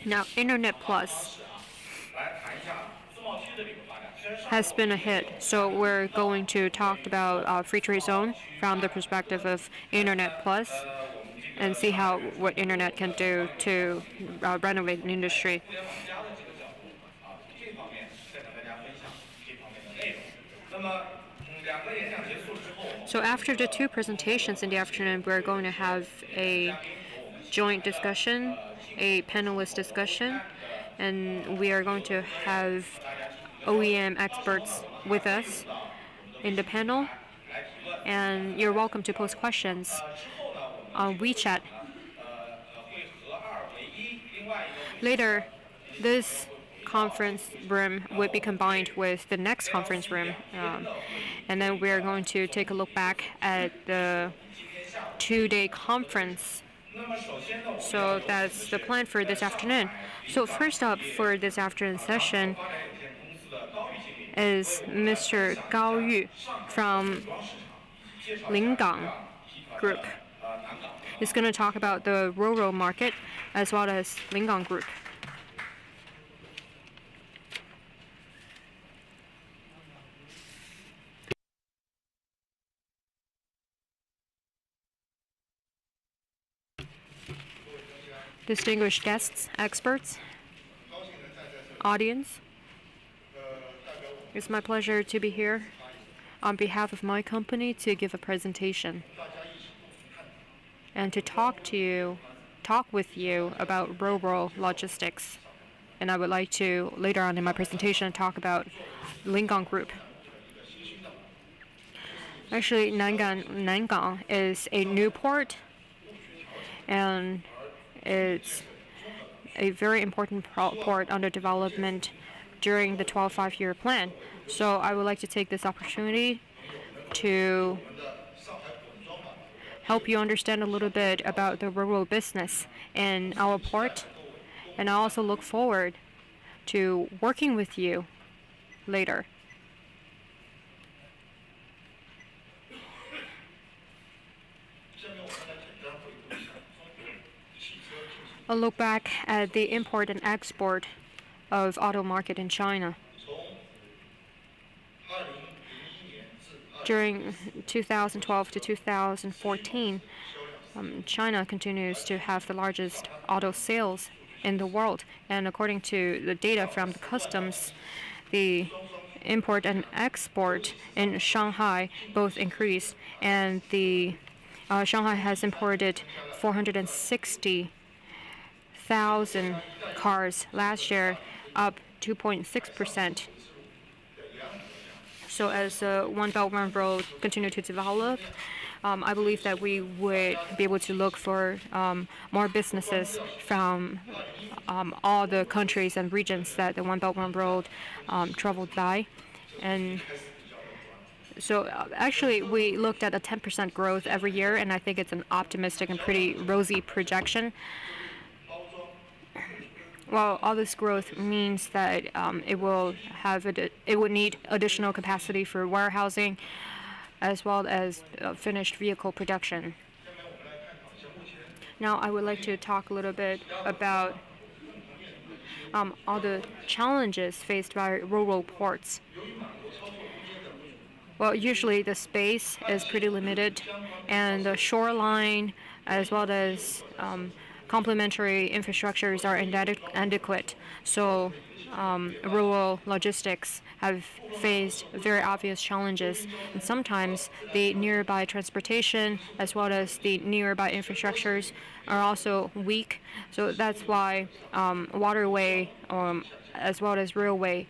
Now, Internet Plus has been a hit, so we're going to talk about free trade zone from the perspective of Internet Plus and see what Internet can do to renovate an industry. So after the two presentations in the afternoon, we're going to have a joint discussion, a panelist discussion, and we are going to have OEM experts with us in the panel. And you're welcome to post questions on WeChat. Later, this conference room would be combined with the next conference room, and then we're going to take a look back at the two-day conference. So that's the plan for this afternoon. So first up for this afternoon session is Mr. Gao Yu from Lingang Group. He's going to talk about the rural market as well as Lingang Group. Distinguished guests, experts, audience, it's my pleasure to be here on behalf of my company to give a presentation and to talk with you about rural logistics. And I would like to, later on in my presentation, talk about Lingang Group. Actually, Nangang is a new port, and it's a very important port under development during the 12th five-year plan. So I would like to take this opportunity to help you understand a little bit about the rural business in our port. And I also look forward to working with you later. A look back at the import and export of auto market in China. During 2012 to 2014, China continues to have the largest auto sales in the world. And according to the data from the customs, the import and export in Shanghai both increased, and the Shanghai has imported 460,000 cars last year, up 2.6%. So as One Belt One Road continue to develop, I believe that we would be able to look for more businesses from all the countries and regions that the One Belt One Road traveled by. And so actually, we looked at a 10% growth every year, and I think it's an optimistic and pretty rosy projection. Well, all this growth means that it would need additional capacity for warehousing, as well as finished vehicle production. Now, I would like to talk a little bit about all the challenges faced by rural ports. Well, usually the space is pretty limited, and the shoreline, as well as complementary infrastructures are inadequate. So rural logistics have faced very obvious challenges. And sometimes the nearby transportation as well as the nearby infrastructures are also weak. So that's why waterway as well as railway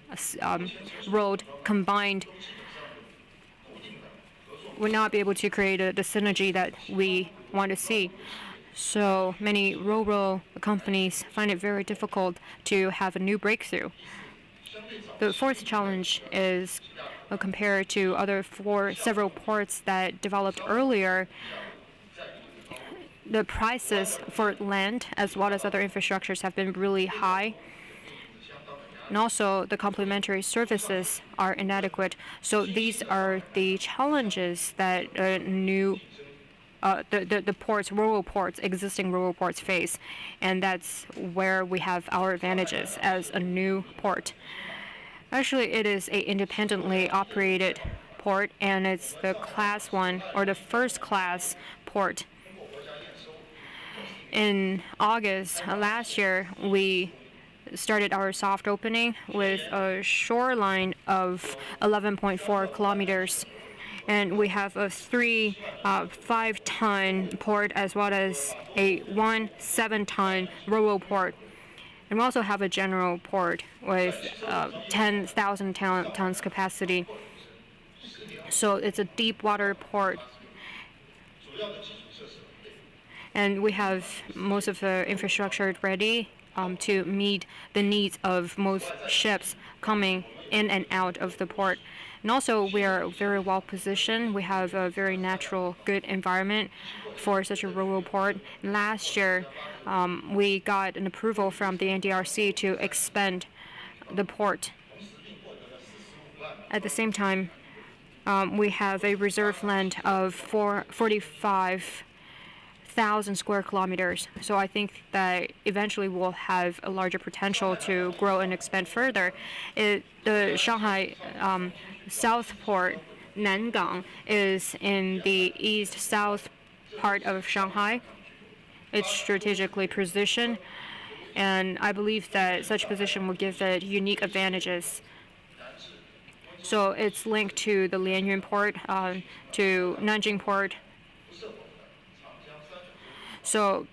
road combined would not be able to create the synergy that we want to see. So many rural companies find it very difficult to have a new breakthrough. The fourth challenge is compared to several ports that developed earlier, the prices for land as well as other infrastructures have been really high. and also the complementary services are inadequate. So these are the challenges that the ports, rural ports, existing rural ports face, and that's where we have our advantages as a new port. Actually, it is a independently operated port, and it's the class 1 or the first class port. In August last year, we started our soft opening with a shoreline of 11.4 kilometers. And we have a 5-ton port as well as a 7-ton rural port. And we also have a general port with 10,000 tons capacity. So it's a deep water port. And we have most of the infrastructure ready to meet the needs of most ships coming in and out of the port. And also, we are very well positioned. We have a very natural, good environment for such a rural port. Last year, we got an approval from the NDRC to expand the port. At the same time, we have a reserve land of 45,000 square kilometers. So I think that eventually we'll have a larger potential to grow and expand further. The Shanghai South Port, Lingang, is in the east-south part of Shanghai. It's strategically positioned, and I believe that such position will give it unique advantages. So it's linked to the Lianyun port, to Nanjing port. So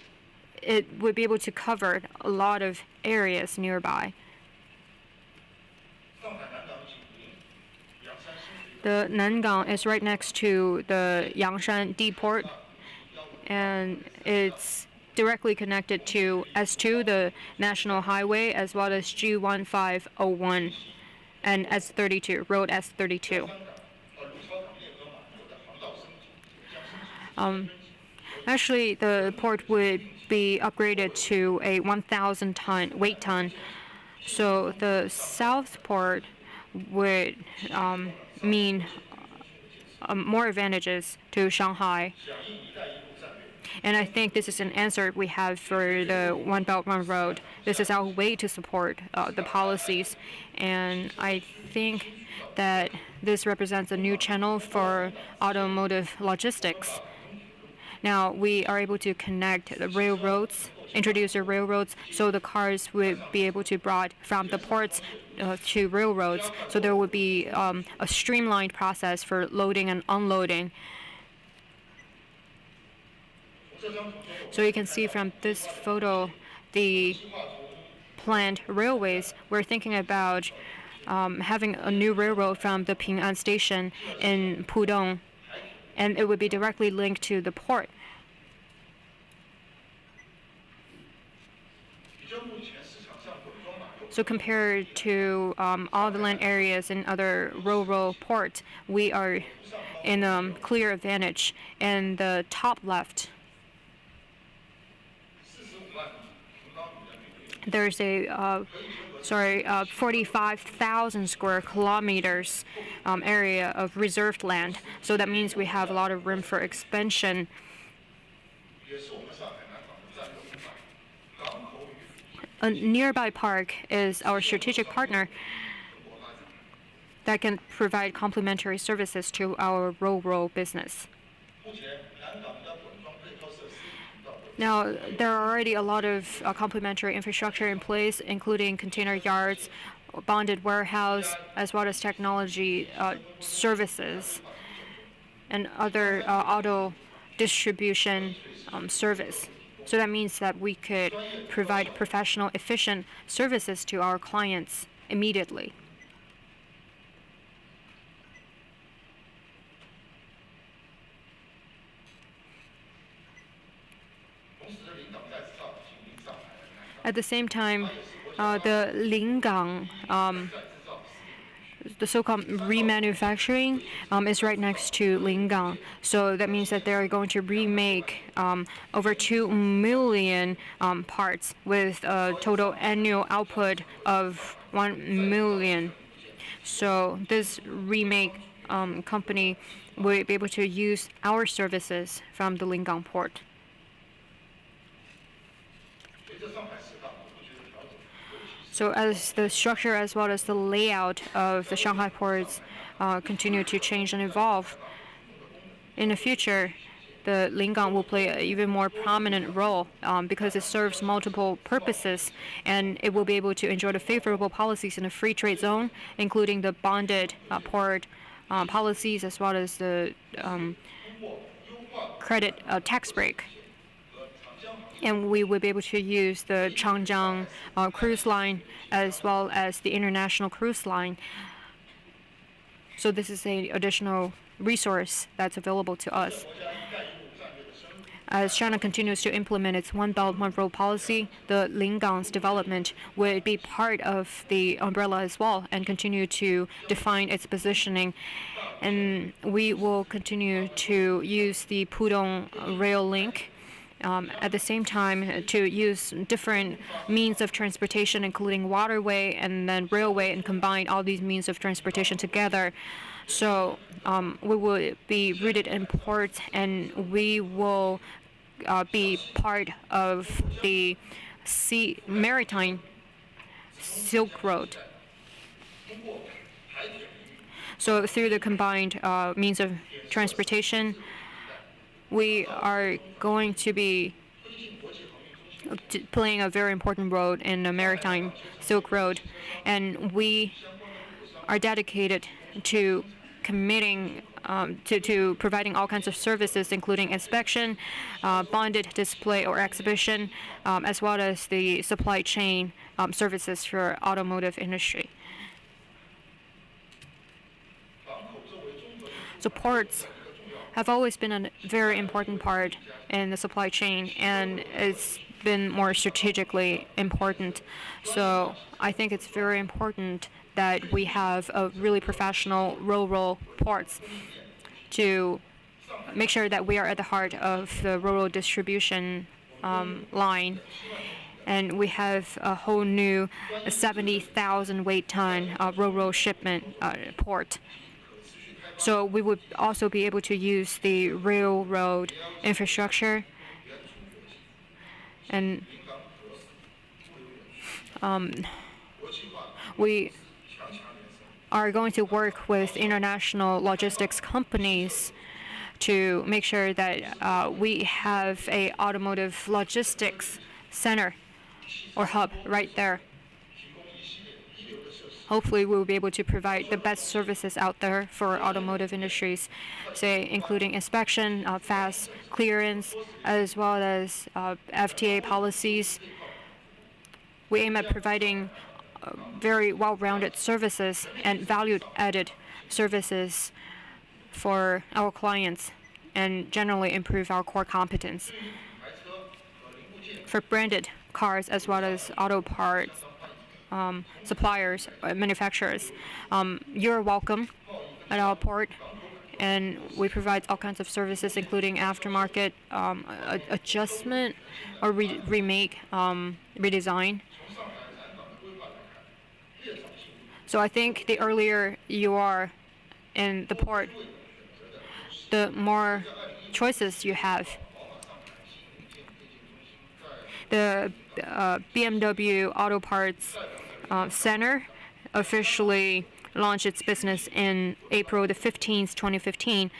it would be able to cover a lot of areas nearby. The Lingang is right next to the Yangshan D port, and it's directly connected to S2, the national highway, as well as G1501 and S32, road S32. Actually, the port would be upgraded to a 1,000-ton weight ton. So the South Port would mean more advantages to Shanghai. And I think this is an answer we have for the One Belt One Road. This is our way to support the policies. And I think that this represents a new channel for automotive logistics. Now we are able to connect the railroads, introduce the railroads, so the cars would be able to be brought from the ports to railroads. So there would be a streamlined process for loading and unloading. So you can see from this photo the planned railways. We're thinking about having a new railroad from the Ping'an station in Pudong, and it would be directly linked to the port. So compared to all the land areas in other rural ports, we are in a clear advantage. In the top left, there's a 45,000 square kilometers area of reserved land. So that means we have a lot of room for expansion. A nearby park is our strategic partner that can provide complementary services to our rural business. Now, there are already a lot of complementary infrastructure in place, including container yards, bonded warehouse, as well as technology services and other auto distribution service. So that means that we could provide professional, efficient services to our clients immediately. At the same time, the Lingang, the so-called remanufacturing, is right next to Lingang. So that means that they are going to remake over 2 million parts with a total annual output of 1 million. So this remake company will be able to use our services from the Lingang port. So as the structure as well as the layout of the Shanghai ports continue to change and evolve, in the future, the Lingang will play an even more prominent role because it serves multiple purposes, and it will be able to enjoy the favorable policies in the free trade zone, including the bonded port policies as well as the credit tax break. And we will be able to use the Changjiu cruise line as well as the international cruise line. So this is an additional resource that's available to us. As China continues to implement its One Belt, One Road policy, the Lingang's development will be part of the umbrella as well and continue to define its positioning. And we will continue to use the Pudong rail link at the same time to use different means of transportation, including waterway and then railway, and combine all these means of transportation together. So we will be rooted in ports, and we will be part of the maritime Silk Road. So through the combined means of transportation, we are going to be playing a very important role in the maritime Silk Road, and we are dedicated to committing to providing all kinds of services, including inspection, bonded display or exhibition, as well as the supply chain services for automotive industry. So ports have always been a very important part in the supply chain, and it's been more strategically important. So I think it's very important that we have a really professional rural ports to make sure that we are at the heart of the rural distribution line. And we have a whole new 70,000 weight ton rural shipment port. So we would also be able to use the railroad infrastructure, and we are going to work with international logistics companies to make sure that we have a automotive logistics center or hub right there. Hopefully, we will be able to provide the best services out there for automotive industries, say including inspection, fast clearance, as well as FTA policies. We aim at providing very well-rounded services and valued-added services for our clients and generally improve our core competence. For branded cars as well as auto parts suppliers, manufacturers, you're welcome at our port, and we provide all kinds of services, including aftermarket adjustment or remake, redesign. So I think the earlier you are in the port, the more choices you have. The BMW Auto Parts Center officially launched its business in April the 15th, 2015.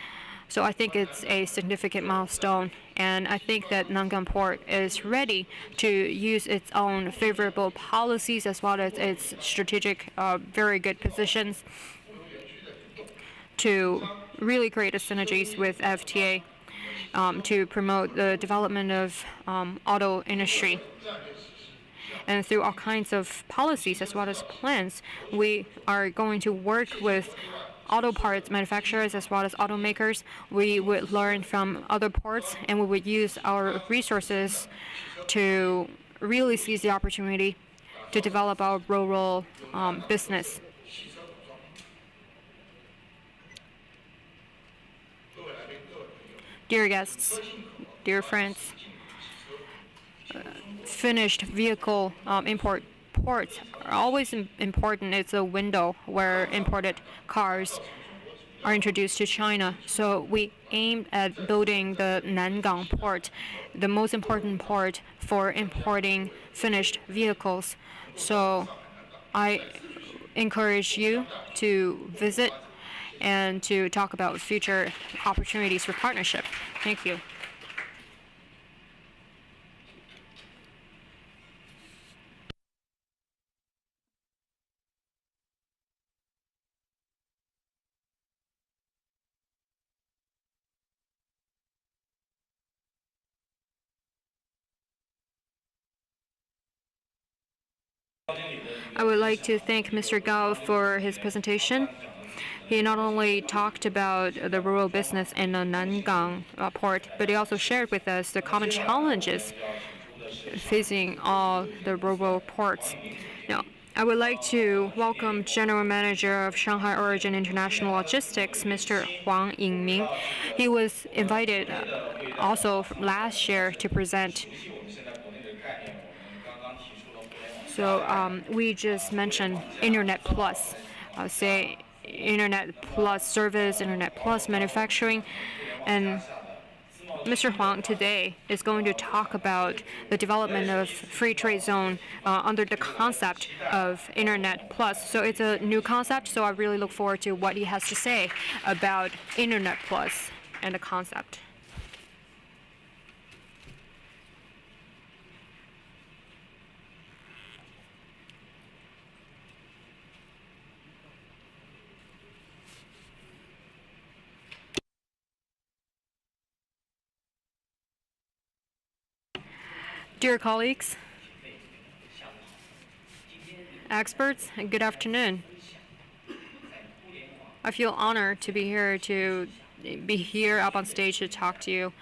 So I think it's a significant milestone, and I think that Lingang Port is ready to use its own favorable policies as well as its strategic, very good positions to really create a synergies with FTA to promote the development of auto industry. And through all kinds of policies as well as plans, we are going to work with auto parts manufacturers as well as automakers. We would learn from other ports, and we would use our resources to really seize the opportunity to develop our rural business. Dear guests, dear friends, finished vehicle import ports are always important. It's a window where imported cars are introduced to China. So we aimed at building the Lingang port, the most important port for importing finished vehicles. So I encourage you to visit and to talk about future opportunities for partnership. Thank you. I would like to thank Mr. Gao for his presentation. He not only talked about the rural business in the Lingang port, but he also shared with us the common challenges facing all the rural ports. Now, I would like to welcome General Manager of Shanghai Origin International Logistics, Mr. Huang Yingming. He was invited also last year to present. So we just mentioned Internet Plus, say Internet Plus service, Internet Plus manufacturing, and Mr. Huang today is going to talk about the development of free trade zone under the concept of Internet Plus. So it's a new concept, so I really look forward to what he has to say about Internet Plus and the concept. Dear colleagues, experts, good afternoon. I feel honored to be here up on stage to talk to you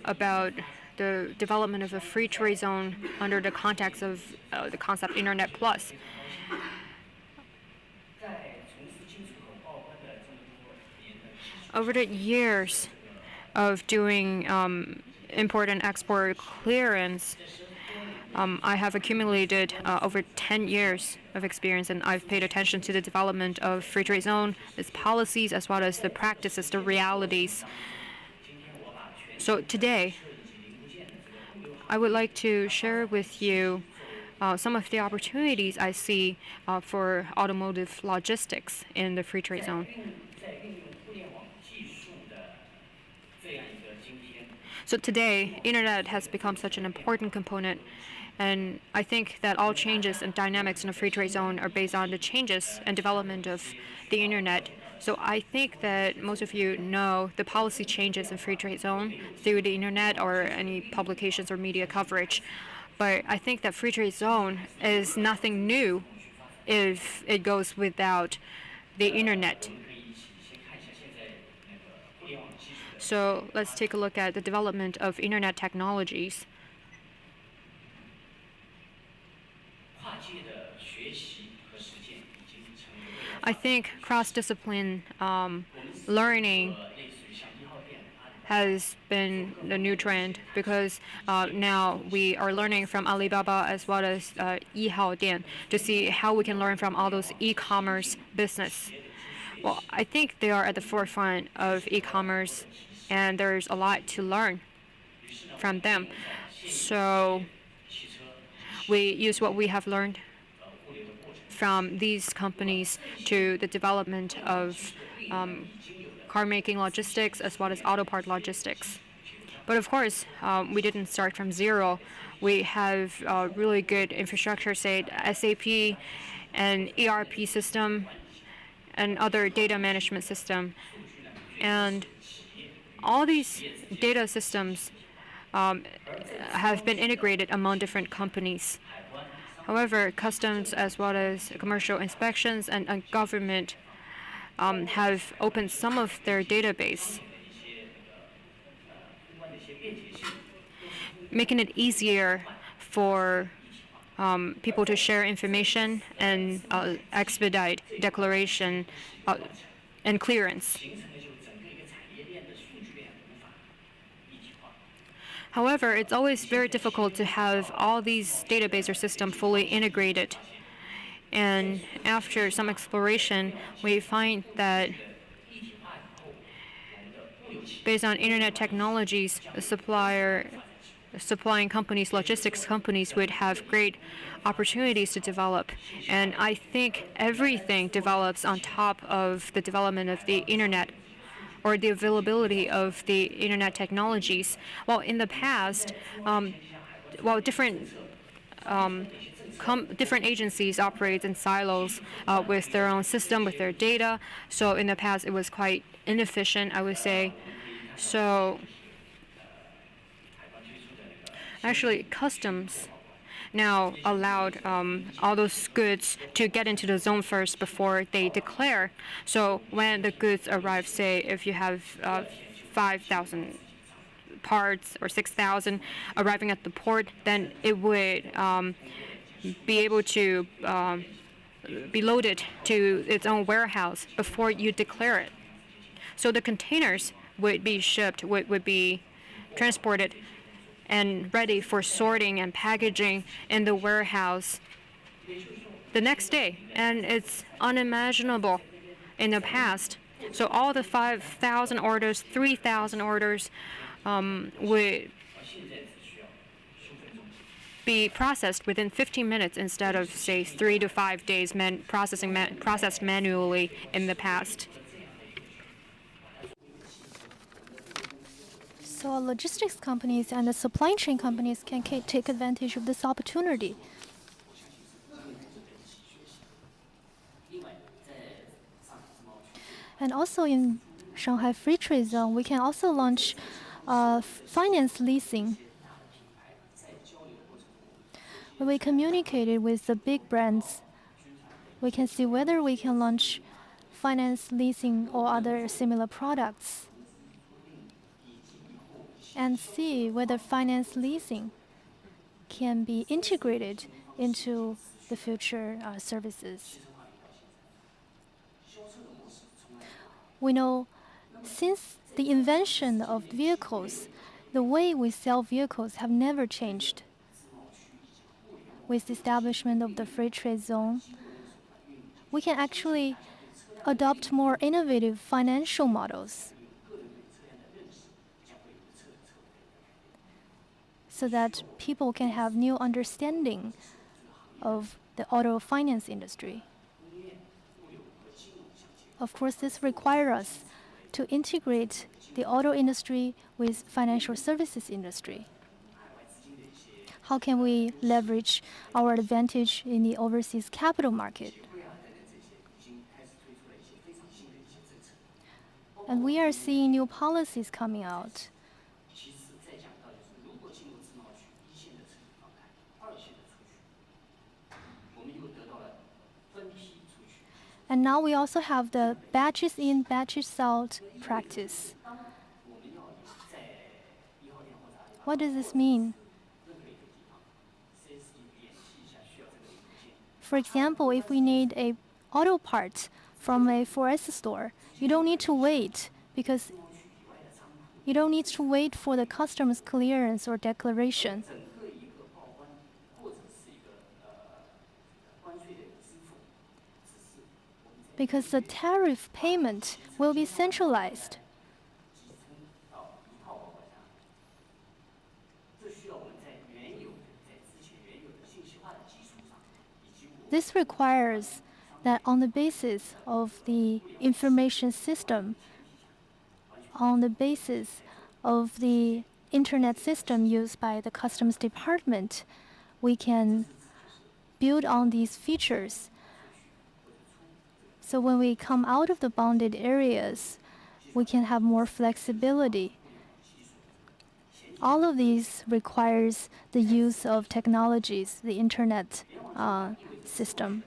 about the development of a free trade zone under the context of the concept Internet Plus. Over the years of doing import and export clearance, I have accumulated over 10 years of experience, and I've paid attention to the development of free trade zone, its policies, as well as the practices, the realities. So today, I would like to share with you some of the opportunities I see for automotive logistics in the free trade zone. So today, Internet has become such an important component, and I think that all changes and dynamics in the free trade zone are based on the changes and development of the Internet. So I think that most of you know the policy changes in free trade zone through the Internet or any publications or media coverage. But I think that free trade zone is nothing new if it goes without the Internet. So let's take a look at the development of Internet technologies. I think cross-discipline learning has been the new trend because now we are learning from Alibaba as well as Yihaodian to see how we can learn from all those e-commerce business. Well, I think they are at the forefront of e-commerce, and there's a lot to learn from them. So we use what we have learned from these companies to the development of car-making logistics as well as auto part logistics. But of course, we didn't start from zero. We have really good infrastructure, say SAP and ERP system and other data management system. And all these data systems have been integrated among different companies. However, customs as well as commercial inspections and government have opened some of their database, making it easier for people to share information and expedite declaration and clearance. However, it's always very difficult to have all these database or system fully integrated. And after some exploration, we find that based on internet technologies, supplying companies, logistics companies would have great opportunities to develop. And I think everything develops on top of the development of the internet or the availability of the internet technologies. Well, in the past, different different agencies operate in silos with their own system, with their data. So in the past, it was quite inefficient, I would say. So actually, customs now allowed all those goods to get into the zone first before they declare. So when the goods arrive, say if you have 5,000 parts or 6,000 arriving at the port, then it would be able to be loaded to its own warehouse before you declare it. So the containers would be shipped, would be transported and ready for sorting and packaging in the warehouse the next day. And it's unimaginable in the past. So all the 5,000 orders, 3,000 orders would be processed within 15 minutes instead of, say, 3 to 5 days processed manually in the past. So logistics companies and the supply chain companies can take advantage of this opportunity. And also in Shanghai Free Trade Zone, we can also launch finance leasing. When we communicated with the big brands, we can see whether we can launch finance leasing or other similar products, and see whether finance leasing can be integrated into the future services. We know since the invention of vehicles, the way we sell vehicles have never changed. With the establishment of the free trade zone, we can actually adopt more innovative financial models so that people can have new understanding of the auto finance industry. Of course, this requires us to integrate the auto industry with financial services industry. How can we leverage our advantage in the overseas capital market? And we are seeing new policies coming out. And now we also have the batches in, batches out practice. What does this mean? For example, if we need an auto part from a 4S store, you don't need to wait because you don't need to wait for the customs clearance or declaration. Because the tariff payment will be centralized. This requires that on the basis of the information system, on the basis of the internet system used by the customs department, we can build on these features. So when we come out of the bounded areas, we can have more flexibility. All of these requires the use of technologies, the internet system.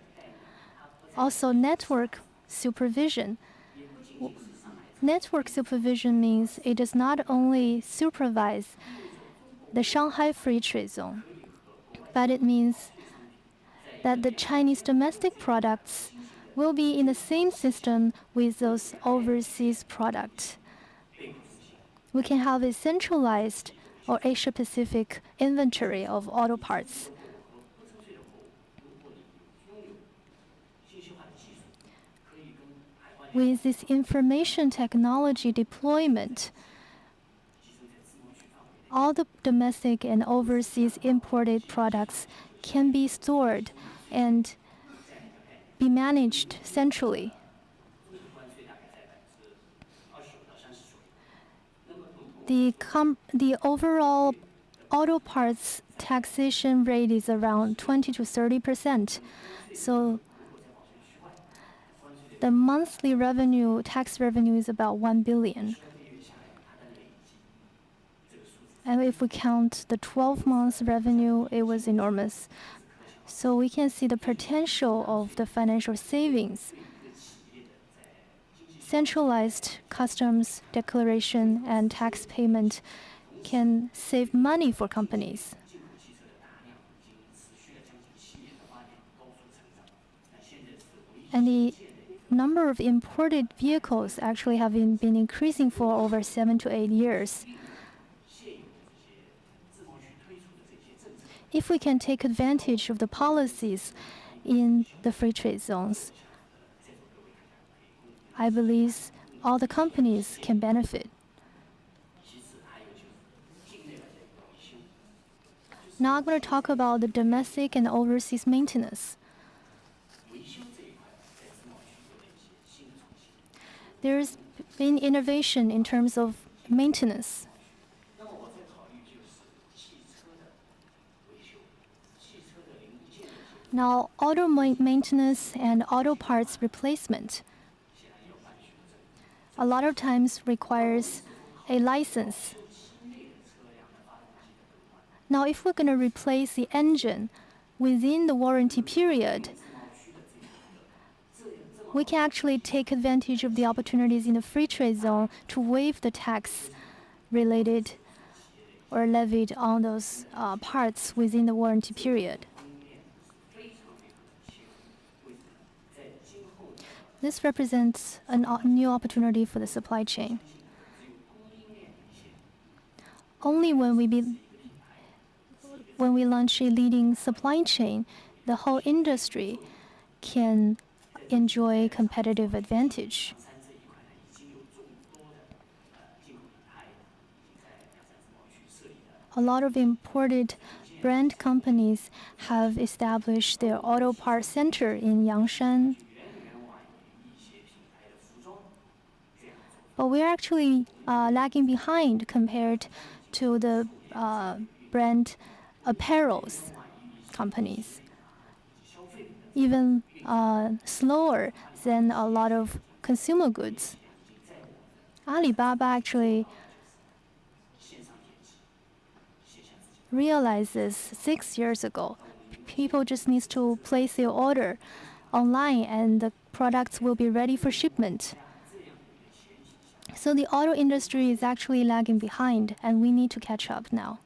Also, network supervision. Network supervision means it does not only supervise the Shanghai Free Trade Zone, but it means that the Chinese domestic products will be in the same system with those overseas products. We can have a centralized or Asia Pacific inventory of auto parts. With this information technology deployment, all the domestic and overseas imported products can be stored and be managed centrally. The overall auto parts taxation rate is around 20 to 30%. So the monthly revenue, tax revenue, is about 1 billion. And if we count the 12 months revenue, it was enormous. So we can see the potential of the financial savings. Centralized customs declaration and tax payment can save money for companies. And the number of imported vehicles actually have been increasing for over 7 to 8 years. If we can take advantage of the policies in the free trade zones, I believe all the companies can benefit. Now I'm going to talk about the domestic and overseas maintenance. There's been innovation in terms of maintenance. Now, auto maintenance and auto parts replacement a lot of times requires a license. Now, if we're going to replace the engine within the warranty period, we can actually take advantage of the opportunities in the free trade zone to waive the tax related or levied on those parts within the warranty period. This represents a new opportunity for the supply chain. Only when we launch a leading supply chain, the whole industry can enjoy competitive advantage. A lot of imported brand companies have established their auto parts center in Yangshan. But we're actually lagging behind compared to the brand apparels companies, even slower than a lot of consumer goods. Alibaba actually realized this 6 years ago. People just need to place their order online and the products will be ready for shipment. So the auto industry is actually lagging behind, and we need to catch up now.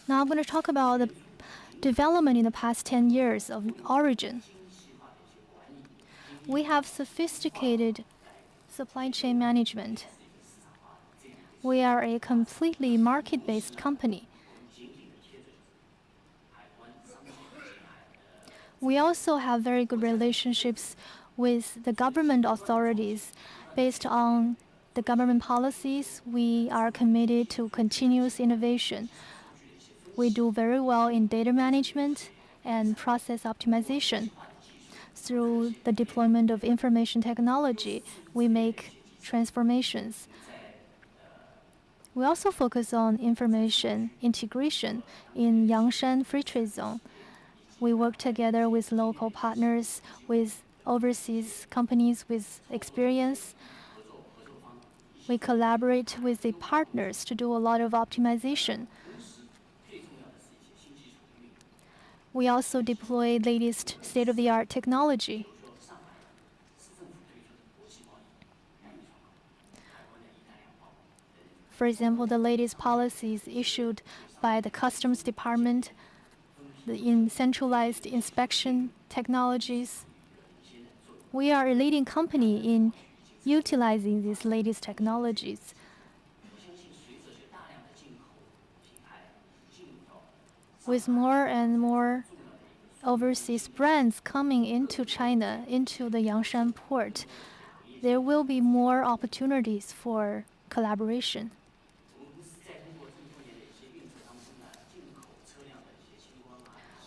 Now I'm going to talk about the development in the past 10 years of Origin. We have sophisticated supply chain management. We are a completely market-based company. We also have very good relationships with the government authorities. Based on the government policies, we are committed to continuous innovation. We do very well in data management and process optimization. Through the deployment of information technology, we make transformations. We also focus on information integration in Yangshan Free Trade Zone. We work together with local partners, with overseas companies with experience. We collaborate with the partners to do a lot of optimization. We also deploy latest state-of-the-art technology. For example, the latest policies issued by the Customs Department in centralized inspection technologies. we are a leading company in utilizing these latest technologies. With more and more overseas brands coming into China, into the Yangshan port, there will be more opportunities for collaboration.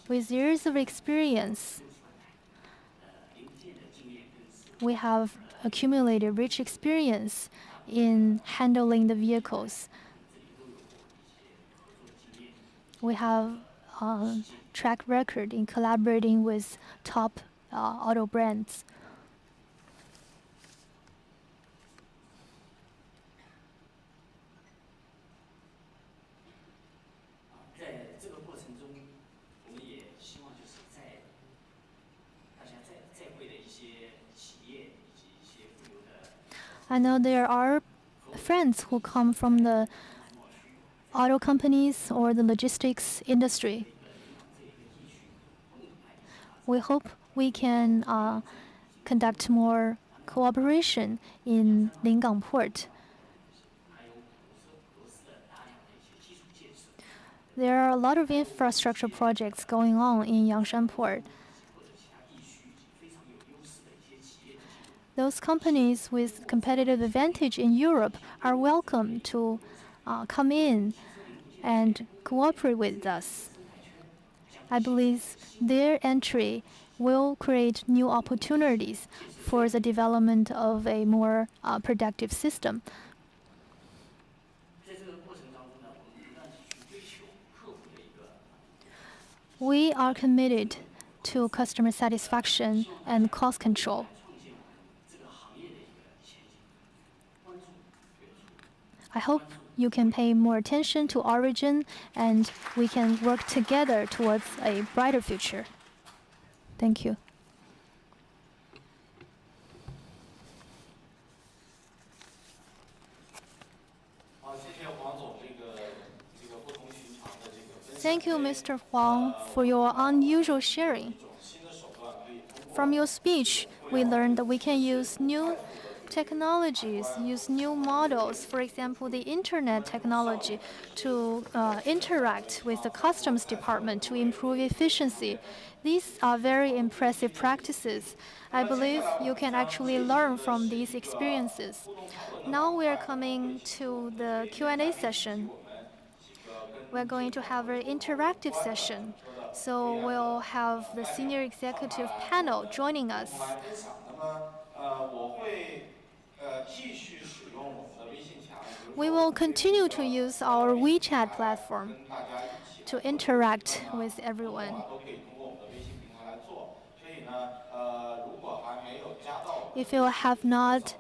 With years of experience, we have accumulated rich experience in handling the vehicles. We have a track record in collaborating with top auto brands. I know there are friends who come from the auto companies or the logistics industry. We hope we can conduct more cooperation in Lingang port. There are a lot of infrastructure projects going on in Yangshan port. Those companies with competitive advantage in Europe are welcome to come in and cooperate with us. I believe their entry will create new opportunities for the development of a more productive system. We are committed to customer satisfaction and cost control. I hope you can pay more attention to Origin and we can work together towards a brighter future. Thank you. Thank you, Mr. Huang, for your unusual sharing. From your speech, we learned that we can use new technologies, use new models, for example, the internet technology, to interact with the customs department to improve efficiency. These are very impressive practices. I believe you can actually learn from these experiences. Now we are coming to the Q&A session. We're going to have an interactive session. So we'll have the senior executive panel joining us. We will continue to use our WeChat platform to interact with everyone. If you have not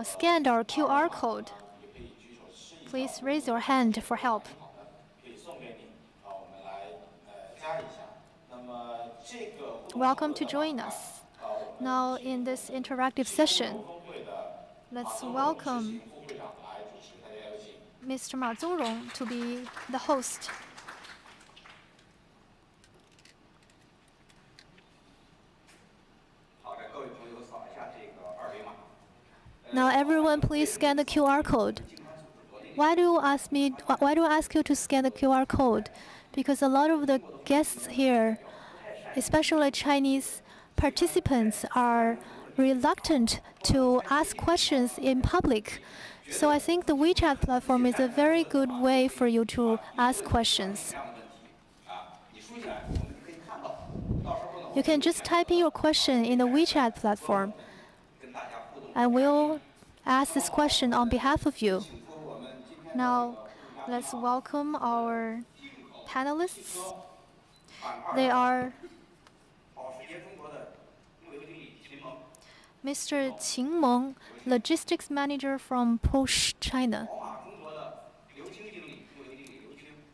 scanned our QR code, please raise your hand for help. Welcome to join us. Now, in this interactive session, let's welcome Mr. Ma Zongrong to be the host. Now, everyone, please scan the QR code. Why do you ask you to scan the QR code? Because a lot of the guests here, especially Chinese participants, are reluctant to ask questions in public. So I think the WeChat platform is a very good way for you to ask questions. You can just type in your question in the WeChat platform, and we'll ask this question on behalf of you. Now, let's welcome our panelists. They are Mr. Qin Meng, Logistics Manager from Porsche China.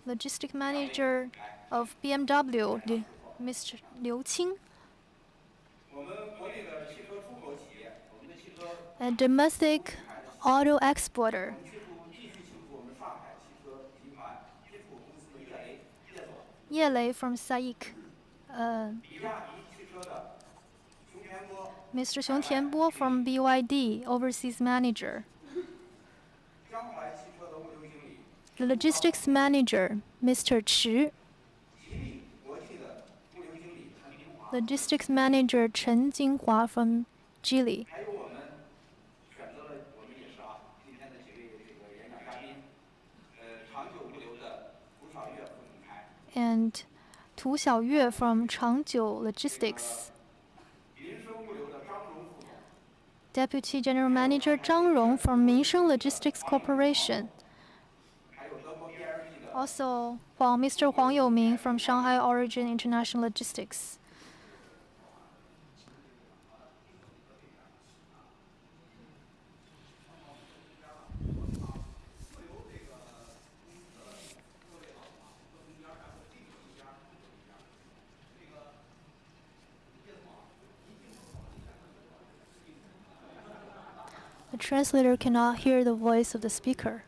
Logistics Manager of BMW, Mr. Liu Qing. A domestic auto exporter. Ye Lei from SAIC. Mr. Xiong Tianbo from BYD, Overseas Manager. The Logistics Manager, Mr. Chi. Logistics Manager Chen Jinghua from Geely. And Tu Xiaoyue from Changjiu Logistics. Deputy General Manager Zhang Rong from Minsheng Logistics Corporation. Also, Mr. Huang Yingming from Shanghai Origin International Logistics. The translator cannot hear the voice of the speaker.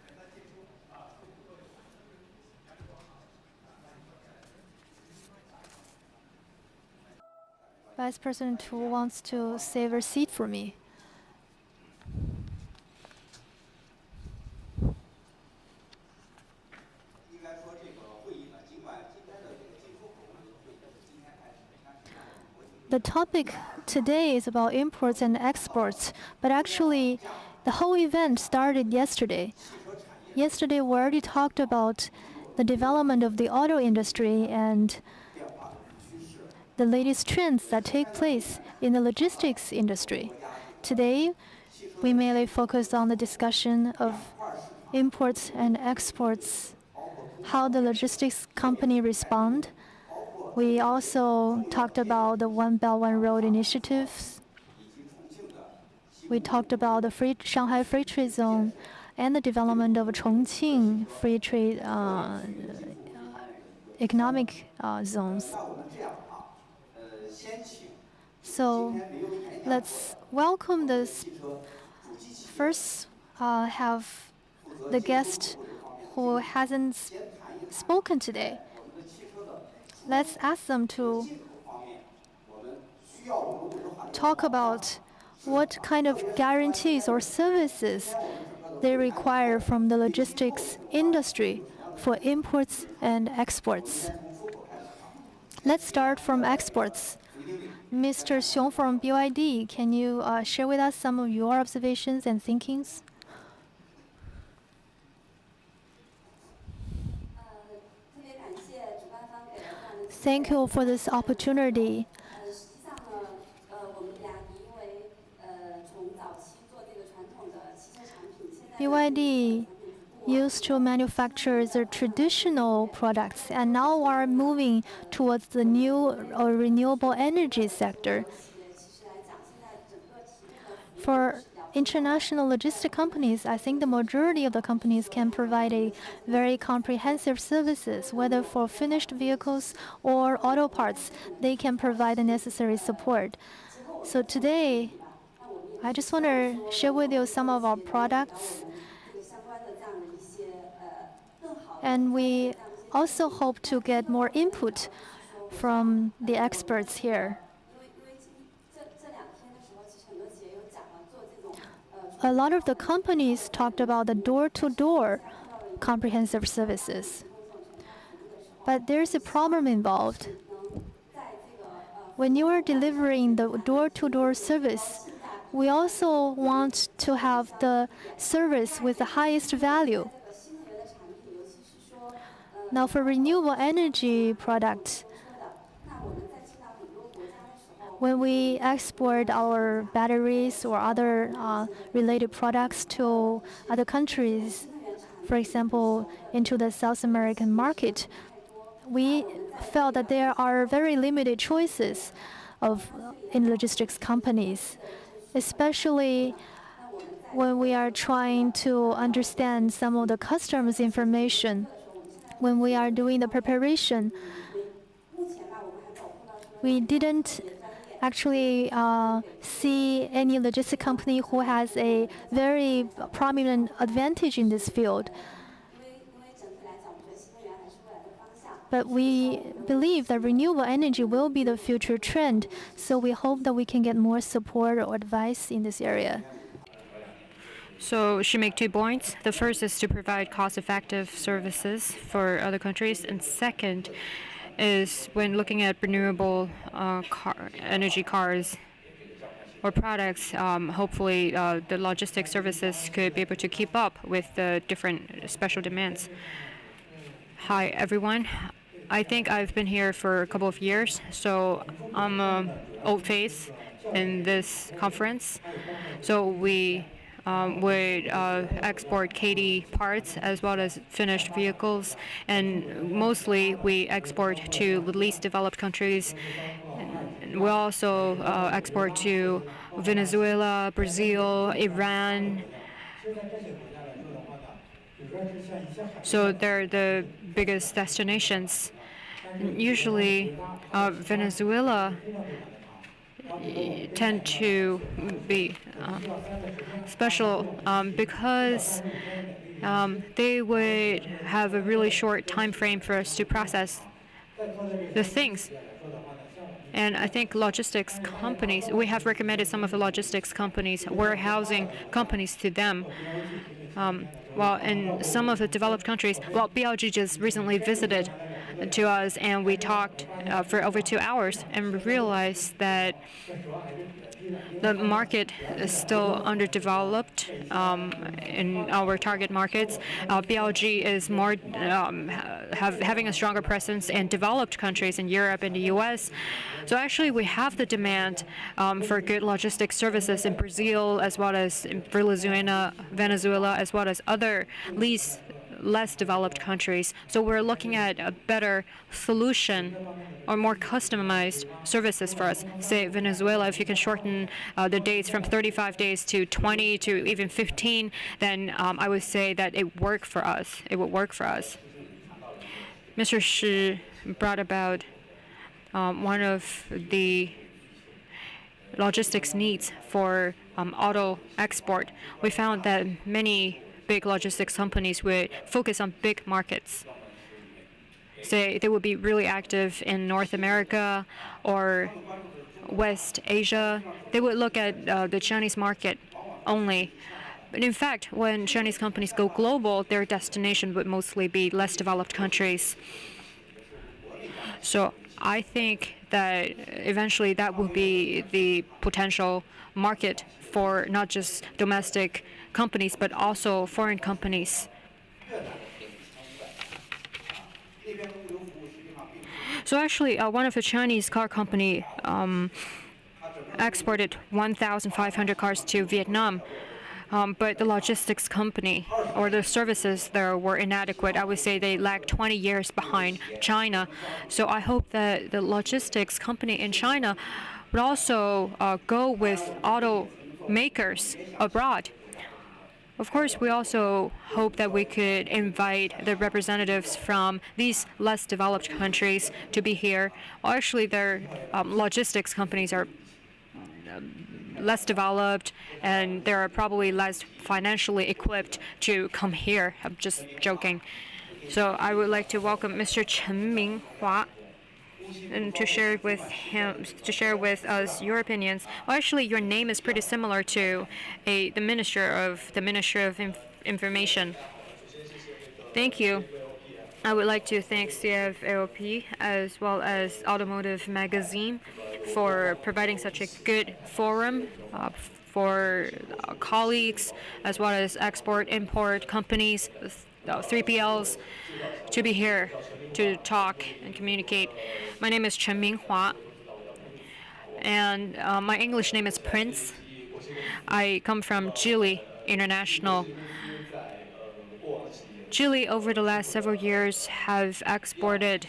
Vice President who wants to save a seat for me. The topic today is about imports and exports, but actually the whole event started yesterday. Yesterday we already talked about the development of the auto industry and the latest trends that take place in the logistics industry. Today, we mainly focused on the discussion of imports and exports, how the logistics company respond. We also talked about the One Belt One Road initiatives. We talked about the Shanghai Free Trade Zone and the development of Chongqing Free Trade economic zones. So let's welcome this. First, have the guest who hasn't spoken today. Let's ask them to talk about what kind of guarantees or services they require from the logistics industry for imports and exports. Let's start from exports. Mr. Xiong from BYD, can you share with us some of your observations and thinkings? Thank you for this opportunity. BYD used to manufacture the traditional products and now are moving towards the new or renewable energy sector. For international logistic companies, I think the majority of the companies can provide a very comprehensive services, whether for finished vehicles or auto parts, they can provide the necessary support. So today, I just want to share with you some of our products. And we also hope to get more input from the experts here. A lot of the companies talked about the door-to-door comprehensive services. But there's a problem involved. When you are delivering the door-to-door service, we also want to have the service with the highest value. Now, for renewable energy products, when we export our batteries or other related products to other countries, for example, into the South American market, we felt that there are very limited choices in logistics companies, especially when we are trying to understand some of the customers' information. When we are doing the preparation, we didn't actually see any logistic company who has a very prominent advantage in this field. But we believe that renewable energy will be the future trend, so we hope that we can get more support or advice in this area. So she make 2 points. The first is to provide cost-effective services for other countries, and second is when looking at renewable energy cars or products, hopefully the logistics services could be able to keep up with the different special demands. Hi everyone. I think I've been here for a couple of years, so I'm an old face in this conference. So we would export KD parts as well as finished vehicles, and mostly we export to the least developed countries. And we also export to Venezuela, Brazil, Iran. So they're the biggest destinations. And usually, Venezuela tend to be special because they would have a really short time frame for us to process the things. And I think logistics companies, we have recommended some of the logistics companies, warehousing companies to them. Well, in some of the developed countries, well, BLG just recently visited to us, and we talked for over 2 hours, and we realized that the market is still underdeveloped in our target markets. BLG is more having a stronger presence in developed countries in Europe and the U.S. So actually, we have the demand for good logistics services in Brazil, as well as in Venezuela, as well as other less developed countries. So we're looking at a better solution or more customized services for us. Say Venezuela, if you can shorten the dates from 35 days to 20 to even 15, then I would say that it would work for us. Mr. Shi brought about one of the logistics needs for auto export. We found that many big logistics companies would focus on big markets. Say they would be really active in North America or West Asia. They would look at the Chinese market only. But in fact, when Chinese companies go global, their destination would mostly be less developed countries. So I think that eventually that will be the potential market for not just domestic companies, but also foreign companies. So actually, one of the Chinese car company exported 1,500 cars to Vietnam. But the logistics company or the services there were inadequate. I would say they lag 20 years behind China. So I hope that the logistics company in China would also go with automakers abroad. Of course, we also hope that we could invite the representatives from these less developed countries to be here. Well, actually, their logistics companies are less developed, and they are probably less financially equipped to come here. I'm just joking. So I would like to welcome Mr. Chen Minghua and to share with us your opinions. Well, actually, your name is pretty similar to the Minister of Information. Thank you. I would like to thank CFLP as well as Automotive magazine for providing such a good forum for colleagues as well as export-import companies, 3PLs, to be here to talk and communicate. My name is Chen Minghua, and my English name is Prince. I come from Geely International. Geely, over the last several years, have exported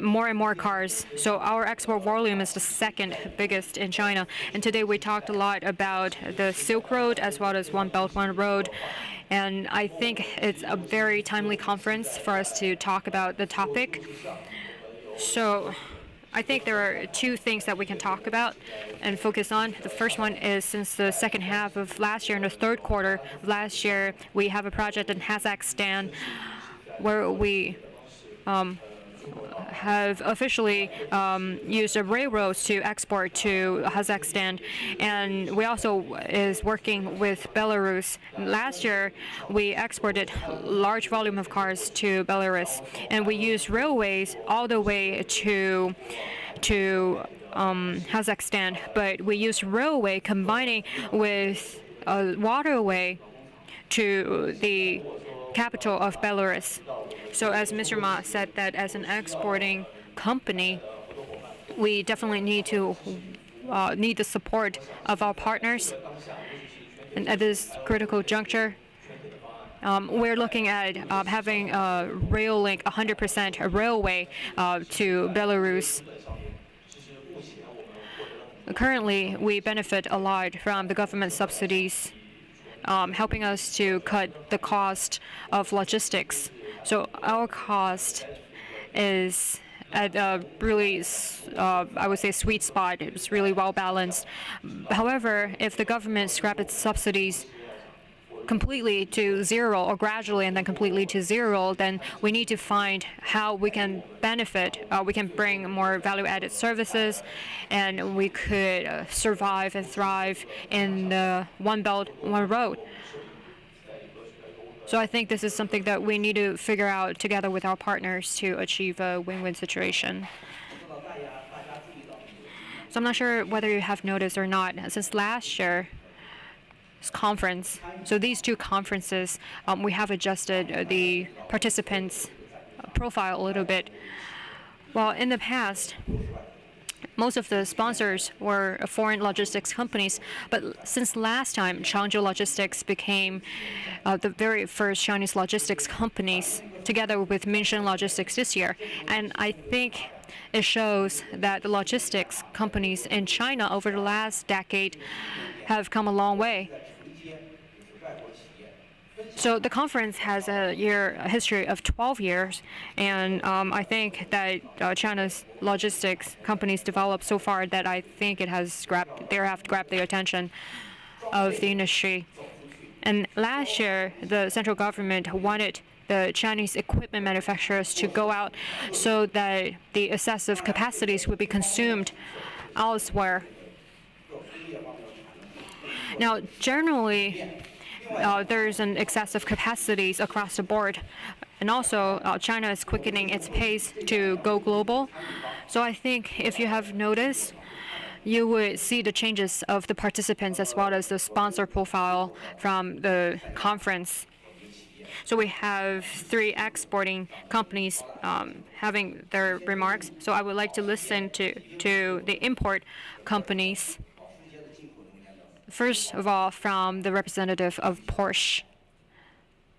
more and more cars. So our export volume is the second biggest in China. And today we talked a lot about the Silk Road as well as One Belt, One Road. And I think it's a very timely conference for us to talk about the topic. So I think there are two things that we can talk about and focus on. The first one is since the second half of last year and the third quarter of last year, we have a project in Kazakhstan where we have officially used the railroads to export to Kazakhstan, and we also is working with Belarus. Last year, we exported large volume of cars to Belarus, and we used railways all the way to Kazakhstan, but we used railway combining with a waterway to the capital of Belarus. So as Mr. Ma said, that as an exporting company, we definitely need to need the support of our partners. And at this critical juncture, we're looking at having a rail link, 100% a railway to Belarus. Currently, we benefit a lot from the government subsidies, helping us to cut the cost of logistics. So our cost is at a really, I would say, sweet spot. It's really well balanced. However, if the government scraps its subsidies completely to zero or gradually and then completely to zero, then we need to find how we can benefit. We can bring more value-added services, and we could survive and thrive in the One Belt, One Road. So I think this is something that we need to figure out together with our partners to achieve a win-win situation. So I'm not sure whether you have noticed or not, since last year, conference. So these two conferences, we have adjusted the participants' profile a little bit. Well, in the past, most of the sponsors were foreign logistics companies, but since last time, Changjiu Logistics became the very first Chinese logistics companies, together with Minsheng Logistics this year. And I think it shows that the logistics companies in China over the last decade have come a long way. So the conference has a history of 12 years, and I think that China's logistics companies developed so far that I think they have grabbed the attention of the industry. And last year, the central government wanted the Chinese equipment manufacturers to go out so that the excessive capacities would be consumed elsewhere. Now, generally, there's an excessive capacities across the board. And also, China is quickening its pace to go global. So I think if you have noticed, you would see the changes of the participants as well as the sponsor profile from the conference. So we have 3 exporting companies having their remarks. So I would like to listen to the import companies. First of all, from the representative of Porsche.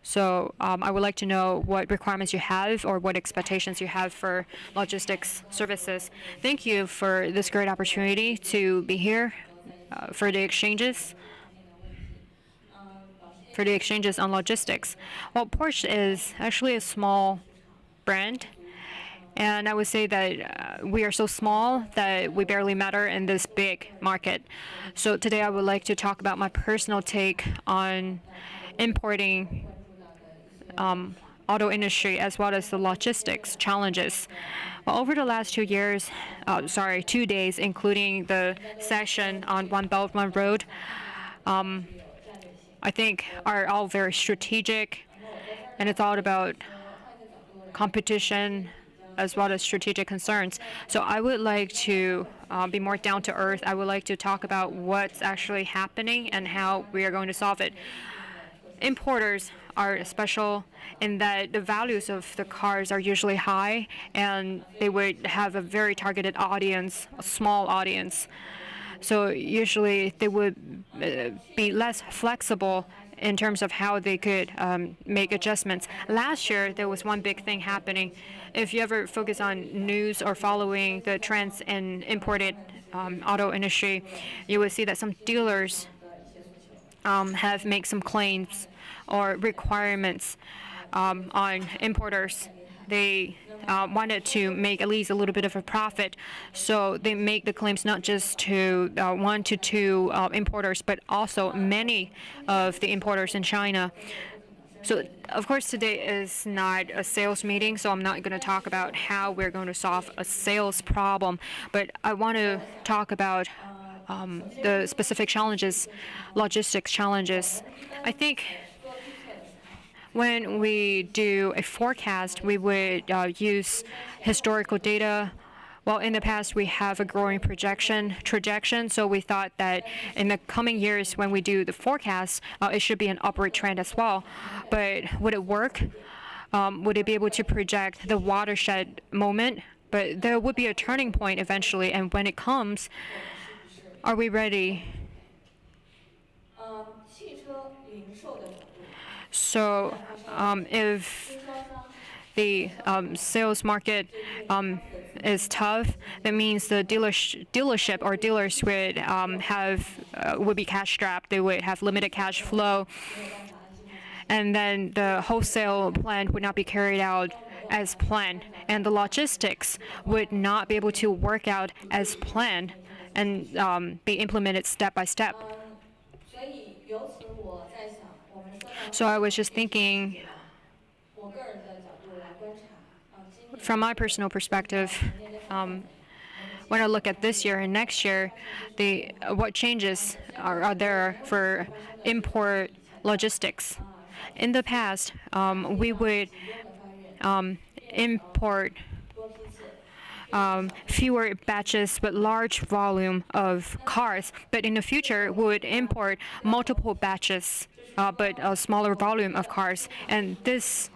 So I would like to know what requirements you have or what expectations you have for logistics services. Thank you for this great opportunity to be here for the exchanges on logistics. Well, Porsche is actually a small brand. And I would say that we are so small that we barely matter in this big market. So today I would like to talk about my personal take on importing auto industry as well as the logistics challenges. Well, over the last 2 years, 2 days, including the session on One Belt, One Road, I think are all very strategic, and it's all about competition as well as strategic concerns. So I would like to be more down to earth. I would like to talk about what's actually happening and how we are going to solve it. Importers are special in that the values of the cars are usually high, and they would have a very targeted audience, a small audience. So usually they would be less flexible in terms of how they could make adjustments. Last year, there was one big thing happening. If you ever focus on news or following the trends in imported auto industry, you will see that some dealers have made some claims or requirements on importers. they wanted to make at least a little bit of a profit. So they make the claims not just to 1 to 2 importers, but also many of the importers in China. So, of course, today is not a sales meeting, so I'm not going to talk about how we're going to solve a sales problem. But I want to talk about the specific challenges, logistics challenges. I think when we do a forecast, we would use historical data. Well, in the past, we have a growing projection, so we thought that in the coming years, when we do the forecast, it should be an upward trend as well. But would it work? Would it be able to project the watershed moment? But there would be a turning point eventually, and when it comes, are we ready? So, if the sales market is tough, that means the dealership or dealers would be cash strapped. They would have limited cash flow, and then the wholesale plan would not be carried out as planned, and the logistics would not be able to work out as planned and be implemented step by step. So I was just thinking, from my personal perspective, when I look at this year and next year, what changes are there for import logistics? In the past, we would import fewer batches but large volume of cars, but in the future we would import multiple batches but a smaller volume of cars, and this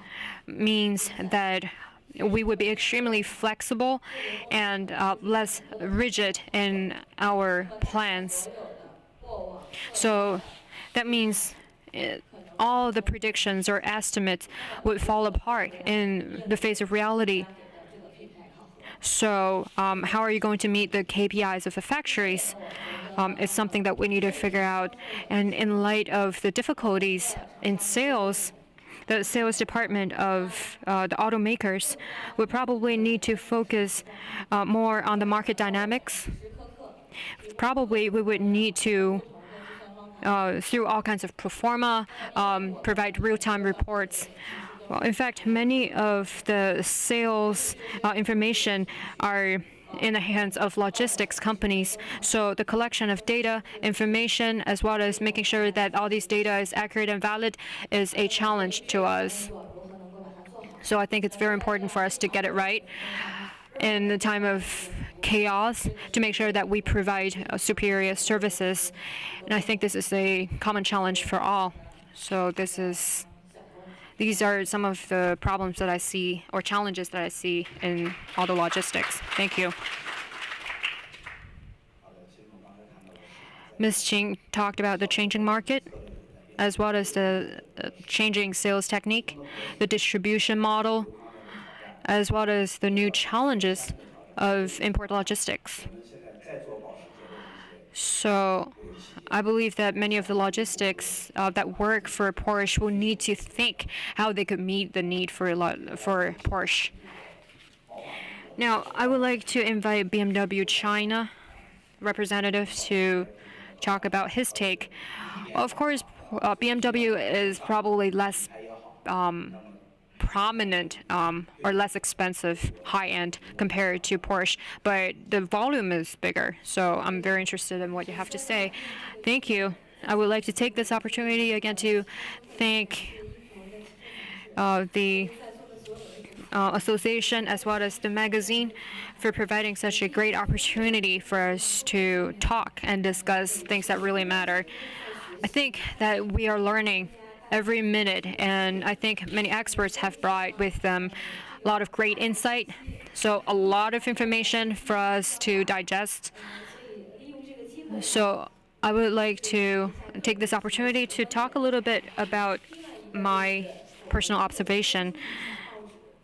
means that we would be extremely flexible and less rigid in our plans. So that means all the predictions or estimates would fall apart in the face of reality. So how are you going to meet the KPIs of the factories? It's something that we need to figure out. And in light of the difficulties in sales, the sales department of the automakers would probably need to focus more on the market dynamics. Probably we would need to, through all kinds of pro forma, provide real-time reports. Well, in fact, many of the sales information are in the hands of logistics companies. So the collection of data, information, as well as making sure that all these data is accurate and valid is a challenge to us. So I think it's very important for us to get it right in the time of chaos, to make sure that we provide superior services. And I think this is a common challenge for all. So these are some of the problems that I see, or challenges that I see in all the logistics. Thank you. Ms. Qing talked about the changing market, as well as the changing sales technique, the distribution model, as well as the new challenges of import logistics. So I believe that many of the logistics that work for Porsche will need to think how they could meet the need for Porsche. Now, I would like to invite BMW China representative to talk about his take. Well, of course, BMW is probably less prominent or less expensive, high-end compared to Porsche, but the volume is bigger. So I'm very interested in what you have to say. Thank you. I would like to take this opportunity again to thank the association as well as the magazine for providing such a great opportunity for us to talk and discuss things that really matter. I think that we are learning every minute, and I think many experts have brought with them a lot of great insight. So a lot of information for us to digest. So I would like to take this opportunity to talk a little bit about my personal observation.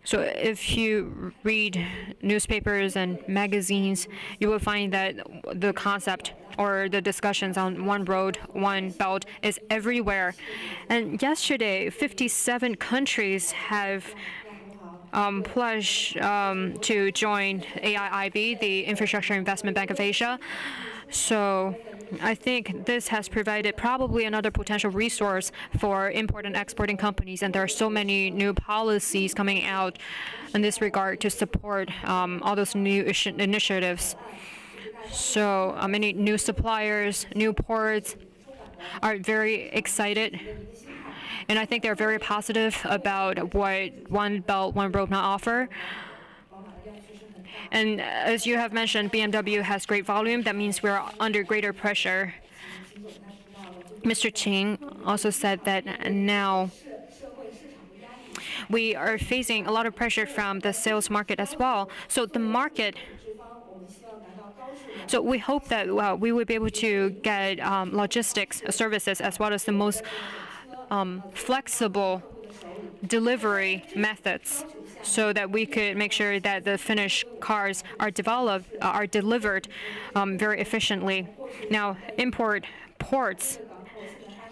So if you read newspapers and magazines, you will find that the concept or the discussions on one road, one belt is everywhere. And yesterday, 57 countries have pledge to join AIIB, the Infrastructure Investment Bank of Asia. So I think this has provided probably another potential resource for import and exporting companies, and there are so many new policies coming out in this regard to support all those new initiatives. So many new suppliers, new ports are very excited, and I think they're very positive about what One Belt, One Road now offer. And as you have mentioned, BMW has great volume. That means we're under greater pressure. Mr. Qing also said that now we are facing a lot of pressure from the sales market as well. So the market. So we hope that we will be able to get logistics services as well as the most flexible delivery methods, so that we could make sure that the finished cars are delivered very efficiently. Now, import ports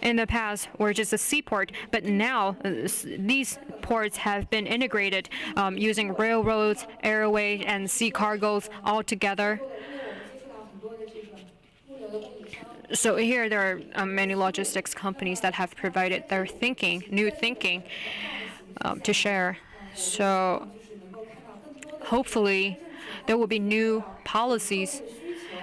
in the past were just a seaport, but now these ports have been integrated using railroads, airway, and sea cargoes all together. So here there are many logistics companies that have provided their new thinking to share. So hopefully there will be new policies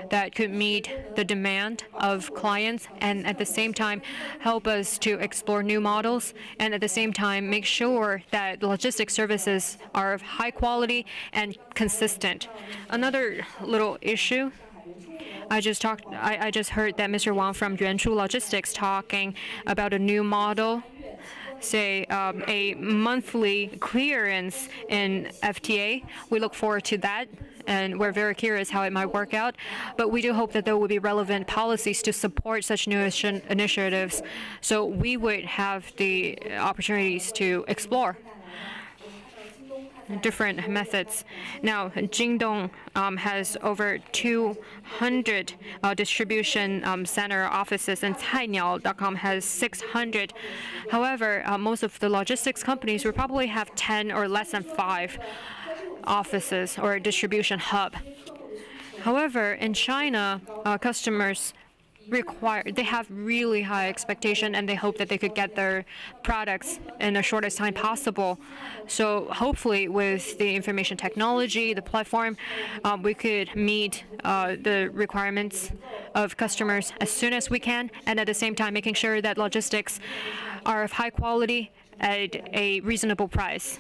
that could meet the demand of clients and at the same time help us to explore new models and at the same time make sure that logistics services are of high quality and consistent. Another little issue, I just heard that Mr. Wang from Yuanshu Logistics talking about a new model, say a monthly clearance in FTA. We look forward to that, and we're very curious how it might work out. But we do hope that there will be relevant policies to support such new initiatives, so we would have the opportunities to explore different methods. Now, Jingdong has over 200 distribution center offices, and Cainiao.com has 600. However, most of the logistics companies will probably have 10 or less than 5 offices or a distribution hub. However, in China, customers they have really high expectation, and they hope that they could get their products in the shortest time possible. So hopefully with the information technology, the platform, we could meet the requirements of customers as soon as we can, and at the same time making sure that logistics are of high quality at a reasonable price.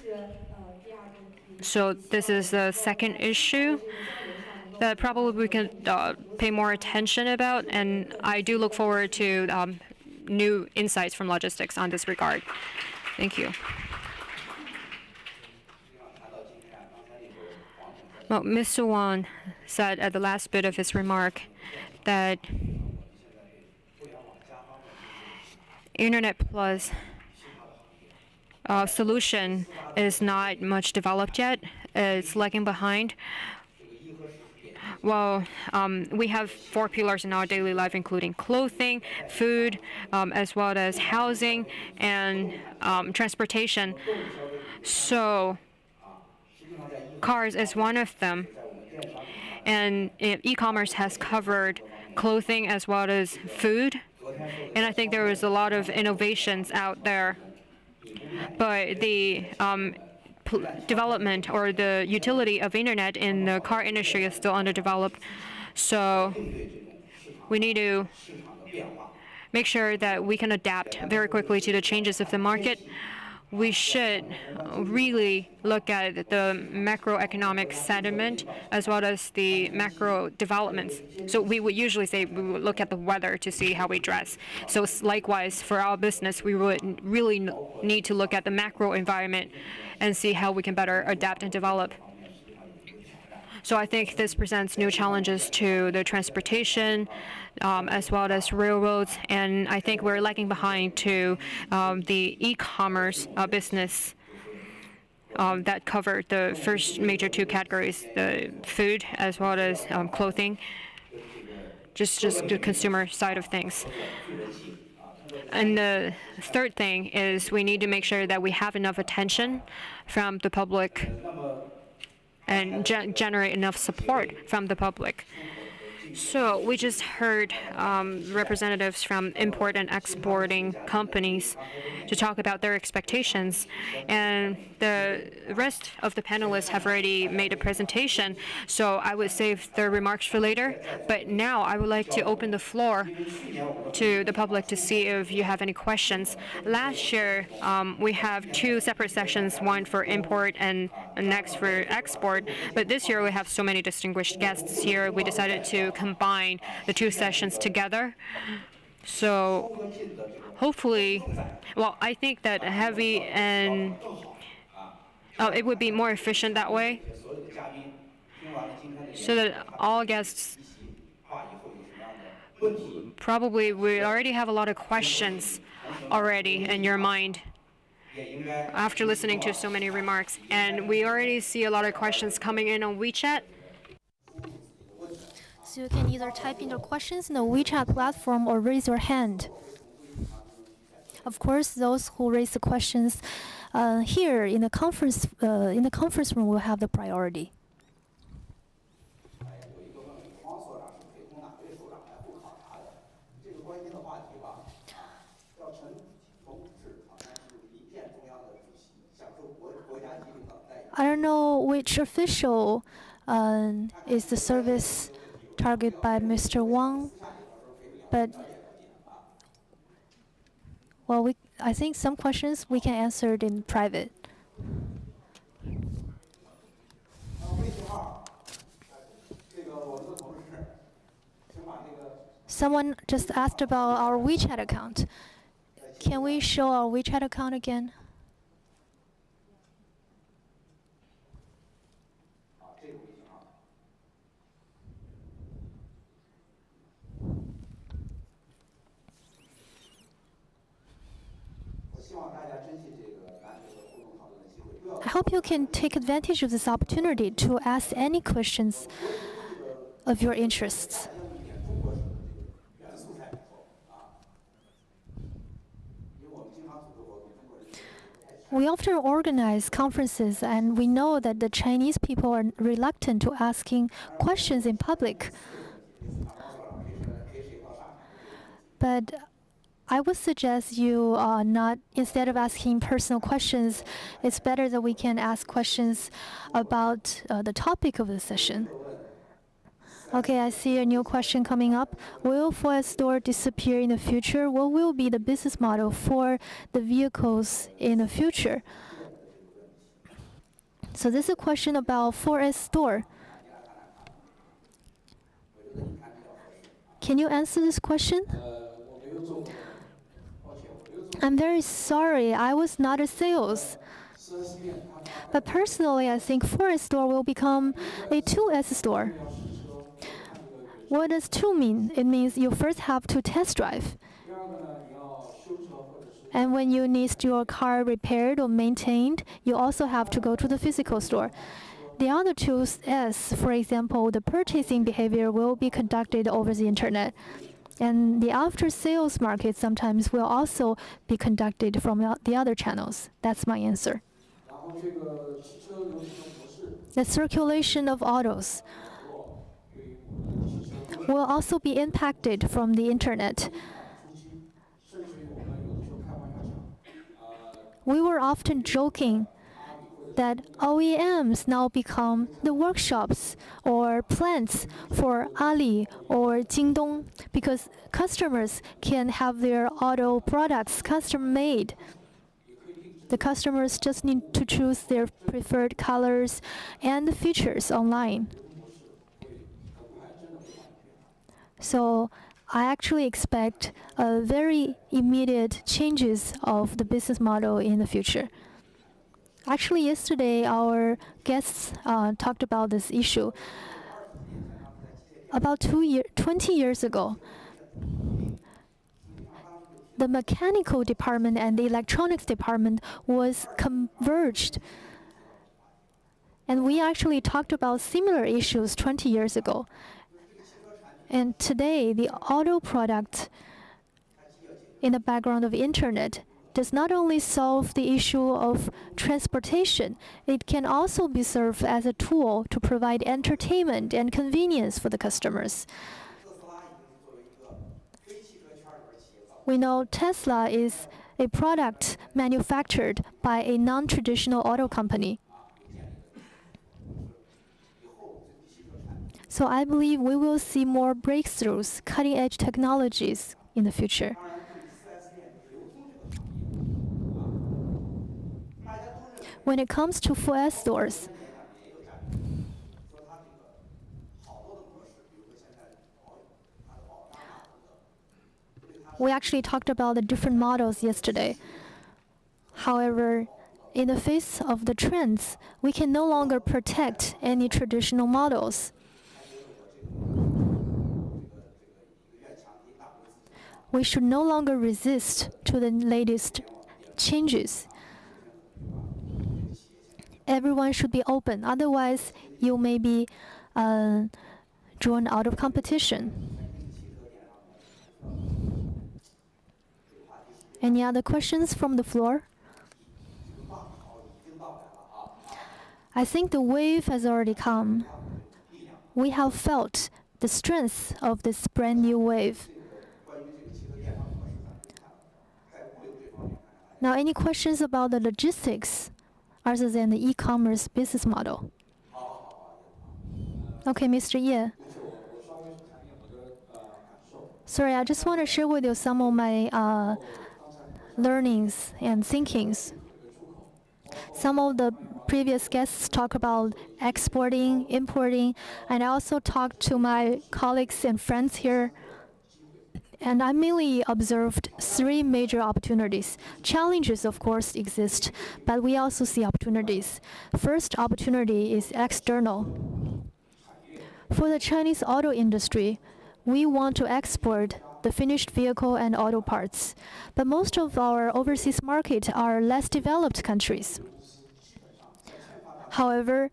So this is the second issue that probably we can pay more attention about, and I do look forward to new insights from logistics on this regard. Thank you. Well, Mr. Wang said at the last bit of his remark that Internet Plus solution is not much developed yet. It's lagging behind. Well, we have 4 pillars in our daily life, including clothing, food, as well as housing and transportation. So cars is one of them. And e-commerce has covered clothing as well as food. And I think there is a lot of innovations out there. But the development or the utility of internet in the car industry is still underdeveloped. So we need to make sure that we can adapt very quickly to the changes of the market. We should really look at the macroeconomic sentiment as well as the macro developments. So we would usually say we would look at the weather to see how we dress. So likewise, for our business, we would really need to look at the macro environment and see how we can better adapt and develop. So I think this presents new challenges to the transportation as well as railroads, and I think we're lagging behind to the e-commerce business that covered the first major 2 categories, the food as well as clothing, just the consumer side of things. And the third thing is we need to make sure that we have enough attention from the public and generate enough support from the public. So we just heard representatives from import and exporting companies to talk about their expectations, and the rest of the panelists have already made a presentation, so I would save their remarks for later. But now I would like to open the floor to the public to see if you have any questions. Last year, we have two separate sessions, one for import and next for export. But this year we have so many distinguished guests here, we decided to combine the two sessions together. So hopefully, well, I think that heavy and it would be more efficient that way, so that all guests probably we already have a lot of questions already in your mind after listening to so many remarks, and we already see a lot of questions coming in on WeChat. So you can either type in your questions in the WeChat platform or raise your hand. Of course, those who raise the questions here in the conference room will have the priority. I don't know which official is the service target by Mr. Wang, but well, I think some questions we can answer it in private. Someone just asked about our WeChat account. Can we show our WeChat account again? I hope you can take advantage of this opportunity to ask any questions of your interests. We often organize conferences, and we know that the Chinese people are reluctant to asking questions in public. But I would suggest you instead of asking personal questions, it's better that we can ask questions about the topic of the session. Okay, I see a new question coming up. Will Ford store disappear in the future? What will be the business model for the vehicles in the future? So this is a question about 4S store. Can you answer this question? I'm very sorry, I was not a sales. But personally, I think 4S store will become a 2S store. What does 2 mean? It means you first have to test drive. And when you need your car repaired or maintained, you also have to go to the physical store. The other 2S, for example, the purchasing behavior will be conducted over the internet. And the after-sales market sometimes will also be conducted from the other channels. That's my answer. The circulation of autos will also be impacted from the internet. We were often joking that OEMs now become the workshops or plants for Ali or Jingdong, because customers can have their auto products custom-made. The customers just need to choose their preferred colors and features online. So I actually expect very immediate changes of the business model in the future. Actually, yesterday our guests talked about this issue. About 20 years ago, the mechanical department and the electronics department was converged. And we actually talked about similar issues 20 years ago. And today, the auto product in the background of internet does not only solve the issue of transportation, it can also be served as a tool to provide entertainment and convenience for the customers. We know Tesla is a product manufactured by a non-traditional auto company. So I believe we will see more breakthroughs, cutting-edge technologies in the future. When it comes to 4S stores, we actually talked about the different models yesterday. However, in the face of the trends, we can no longer protect any traditional models. We should no longer resist to the latest changes. Everyone should be open, otherwise you may be drawn out of competition. Any other questions from the floor? I think the wave has already come. We have felt the strength of this brand new wave. Now, any questions about the logistics other than the e-commerce business model? Okay, Mr. Ye. Sorry, I just want to share with you some of my learnings and thinkings. Some of the previous guests talk about exporting, importing, and I also talked to my colleagues and friends here. And I mainly observed three major opportunities. Challenges, of course, exist, but we also see opportunities. First opportunity is external. For the Chinese auto industry, we want to export the finished vehicle and auto parts. But most of our overseas markets are less developed countries. However,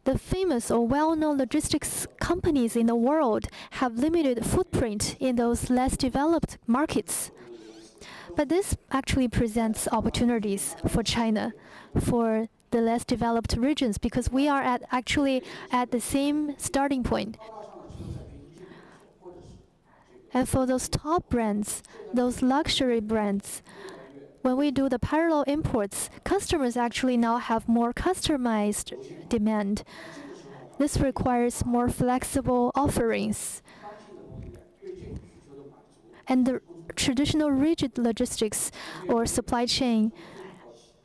the famous or well-known logistics companies in the world have limited footprint in those less developed markets. But this actually presents opportunities for China, for the less developed regions, because we are actually at the same starting point. And for those top brands, those luxury brands, when we do the parallel imports, customers actually now have more customized demand. This requires more flexible offerings. And the traditional rigid logistics or supply chain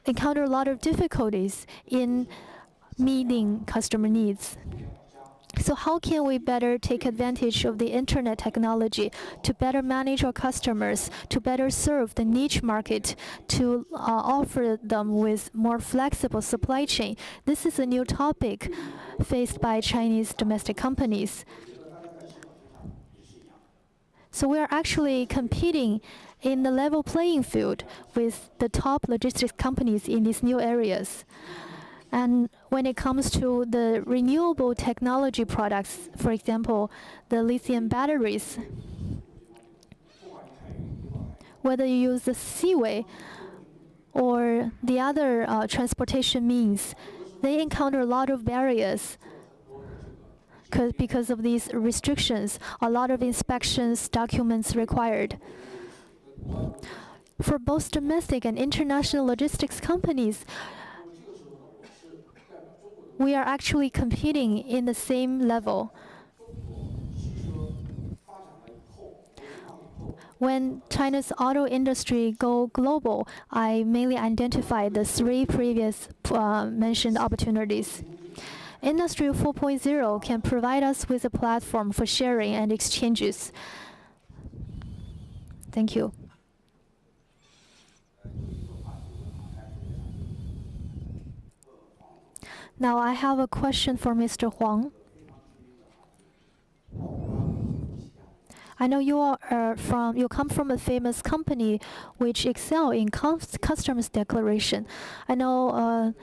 encounter a lot of difficulties in meeting customer needs. So how can we better take advantage of the internet technology to better manage our customers, to better serve the niche market, to offer them with more flexible supply chain? This is a new topic faced by Chinese domestic companies. So we are actually competing in the level playing field with the top logistics companies in these new areas. And when it comes to the renewable technology products, for example, the lithium batteries, whether you use the seaway or the other transportation means, they encounter a lot of barriers because of these restrictions, a lot of inspections, documents required. For both domestic and international logistics companies, we are actually competing in the same level. When China's auto industry go global, I mainly identify the three previous mentioned opportunities. Industry 4.0 can provide us with a platform for sharing and exchanges. Thank you. Now I have a question for Mr. Huang. I know you come from a famous company which excel in customs declaration. I know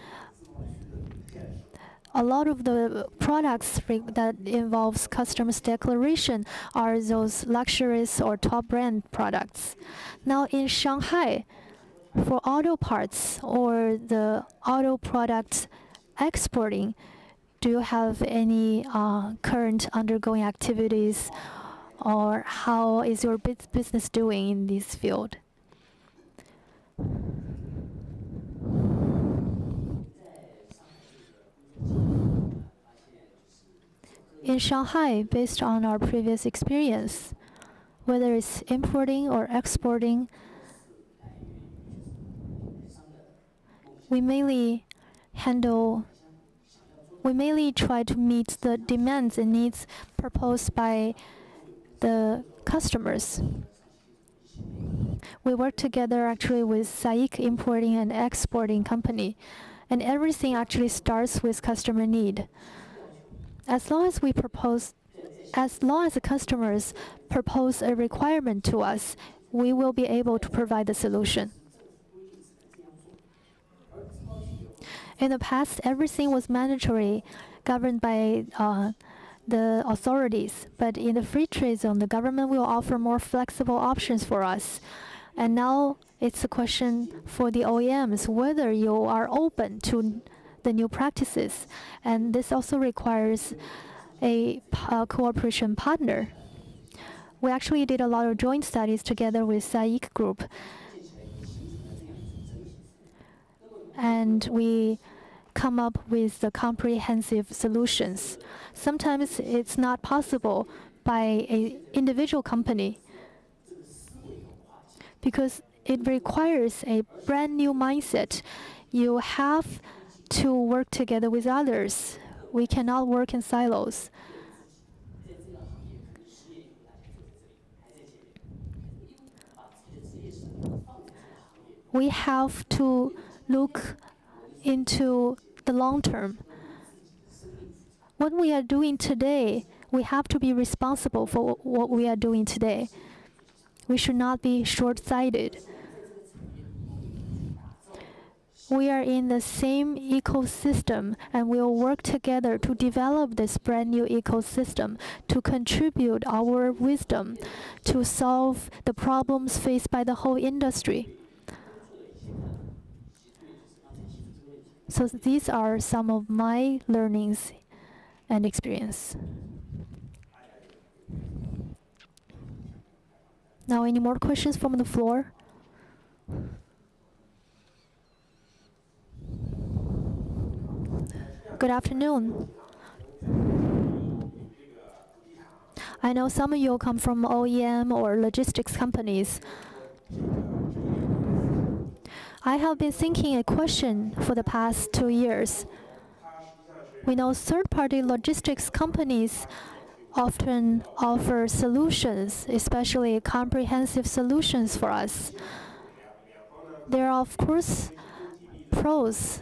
a lot of the products that involves customers declaration are those luxurious or top brand products. Now in Shanghai, for auto parts or the auto products exporting, do you have any current undergoing activities, or how is your business doing in this field? In Shanghai, based on our previous experience, whether it's importing or exporting, we mainly try to meet the demands and needs proposed by the customers. We work together actually with SAIC Importing and Exporting Company, and everything actually starts with customer need. As long as the customers propose a requirement to us, we will be able to provide the solution. In the past, everything was mandatory, governed by the authorities. But in the free trade zone, the government will offer more flexible options for us. And now it's a question for the OEMs whether you are open to the new practices. And this also requires a cooperation partner. We actually did a lot of joint studies together with SAIC Group. And we come up with the comprehensive solutions. Sometimes it's not possible by an individual company because it requires a brand new mindset. You have to work together with others. We cannot work in silos. We have to look into the long term. What we are doing today, we have to be responsible for what we are doing today. We should not be short-sighted. We are in the same ecosystem and we'll work together to develop this brand new ecosystem, to contribute our wisdom, to solve the problems faced by the whole industry. So these are some of my learnings and experience. Now, any more questions from the floor? Good afternoon. I know some of you come from OEM or logistics companies. I have been thinking a question for the past 2 years. We know third-party logistics companies often offer solutions, especially comprehensive solutions for us. There are, of course, pros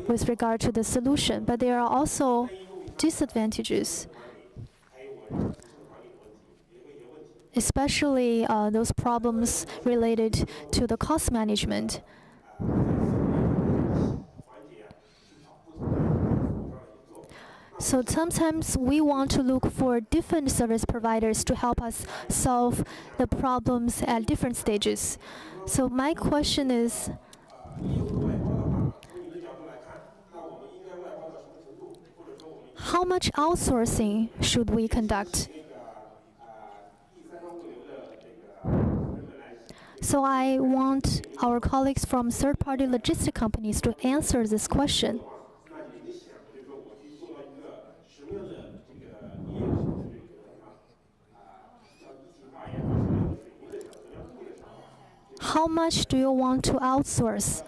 with regard to the solution, but there are also disadvantages, especially those problems related to the cost management. So sometimes we want to look for different service providers to help us solve the problems at different stages. So my question is, how much outsourcing should we conduct? So I want our colleagues from third-party logistic companies to answer this question. How much do you want to outsource?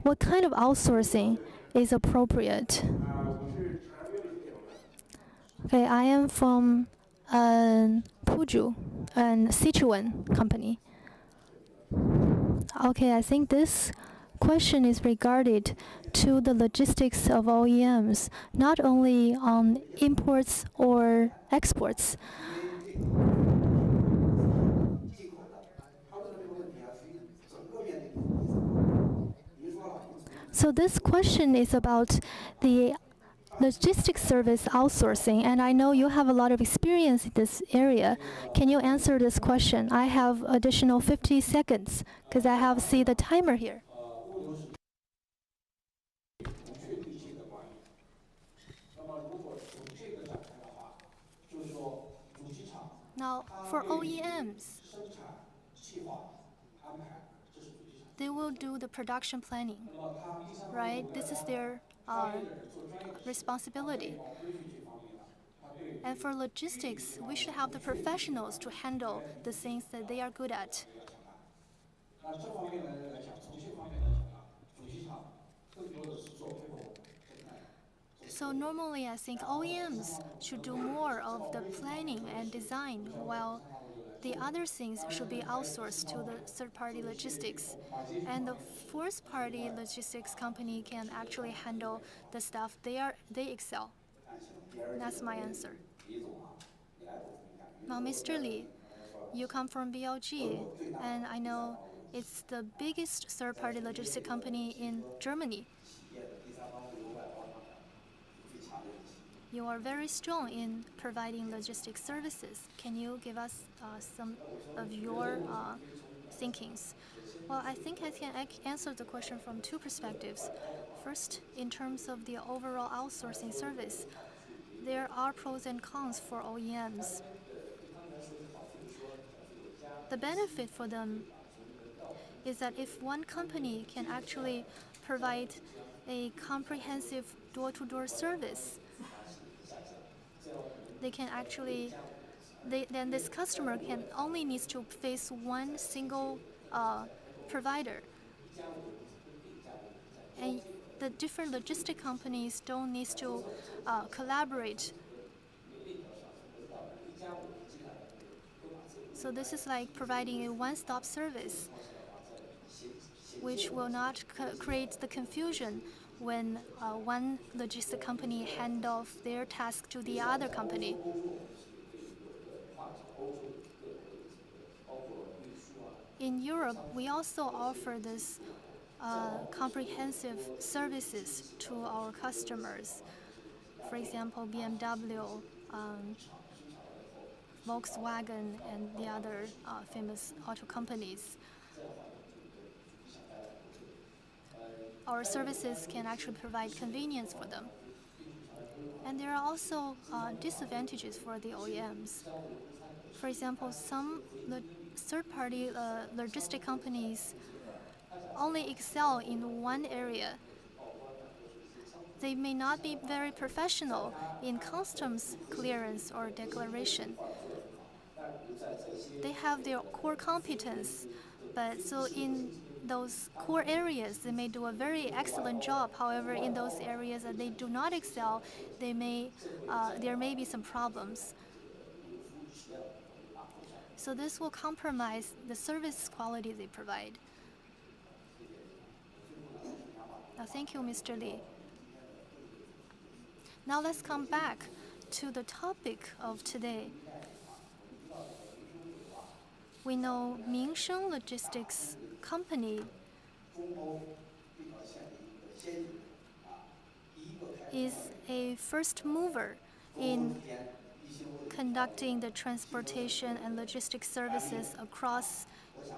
What kind of outsourcing is appropriate? Okay, I am from Puju, and Sichuan company. Okay, I think this question is regarded to the logistics of OEMs, not only on imports or exports. So this question is about the logistics service outsourcing, and I know you have a lot of experience in this area. Can you answer this question? I have additional 50 seconds because I have see the timer here. Now, for OEMs, they will do the production planning, right? This is their responsibility. And for logistics, we should have the professionals to handle the things that they are good at. So normally, I think OEMs should do more of the planning and design, while the other things should be outsourced to the third-party logistics. And the fourth-party logistics company can actually handle the stuff they excel. That's my answer. Now, Mr. Li, you come from BLG, and I know it's the biggest third-party logistics company in Germany. You are very strong in providing logistics services. Can you give us some of your thinkings? Well, I think I can answer the question from two perspectives. First, in terms of the overall outsourcing service, there are pros and cons for OEMs. The benefit for them is that if one company can actually provide a comprehensive door-to-door service, they can actually then this customer can only needs to face one single provider, and the different logistic companies don't need to collaborate. So this is like providing a one-stop service, which will not create the confusion when one logistic company hand off their task to the other company. In Europe, we also offer this comprehensive services to our customers. For example, BMW, Volkswagen, and the other famous auto companies. Our services can actually provide convenience for them. And there are also disadvantages for the OEMs. For example, some third-party logistic companies only excel in one area. They may not be very professional in customs clearance or declaration. They have their core competence, but so in those core areas, they may do a very excellent job. However, in those areas that they do not excel, there may be some problems. So this will compromise the service quality they provide. Thank you, Mr. Li. Now let's come back to the topic of today. We know Minsheng Logistics Company is a first mover in conducting the transportation and logistics services across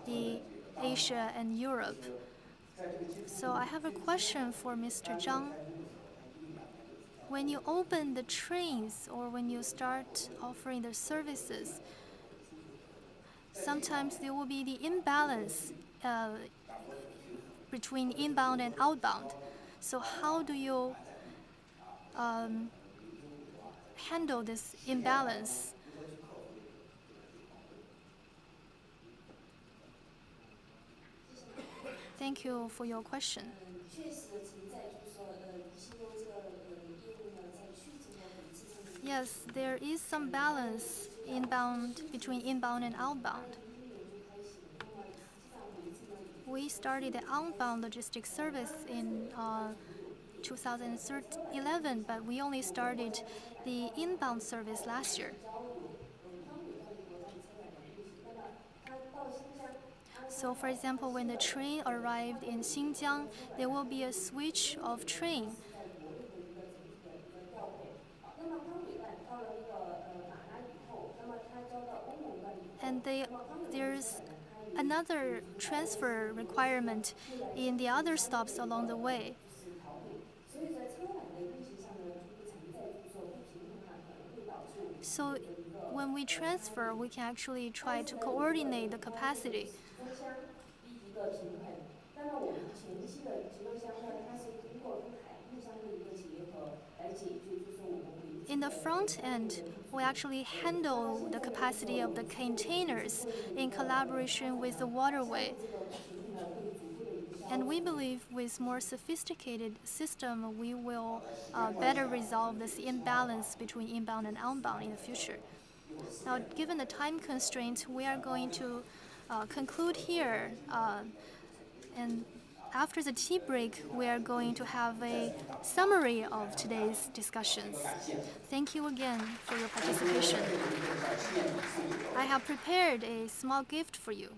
the Asia and Europe. So I have a question for Mr. Zhang. When you open the trains or when you start offering the services, sometimes there will be the imbalance between inbound and outbound. So how do you handle this imbalance? Thank you for your question. Yes, there is some balance between inbound and outbound. We started the outbound logistics service in 2011, but we only started the inbound service last year. So, for example, when the train arrived in Xinjiang, there will be a switch of train. And there's another transfer requirement in the other stops along the way. So when we transfer, we can actually try to coordinate the capacity. In the front end, we actually handle the capacity of the containers in collaboration with the waterway. And we believe with more sophisticated system, we will better resolve this imbalance between inbound and outbound in the future. Now, given the time constraints, we are going to conclude here. And after the tea break, we are going to have a summary of today's discussions. Thank you again for your participation. I have prepared a small gift for you.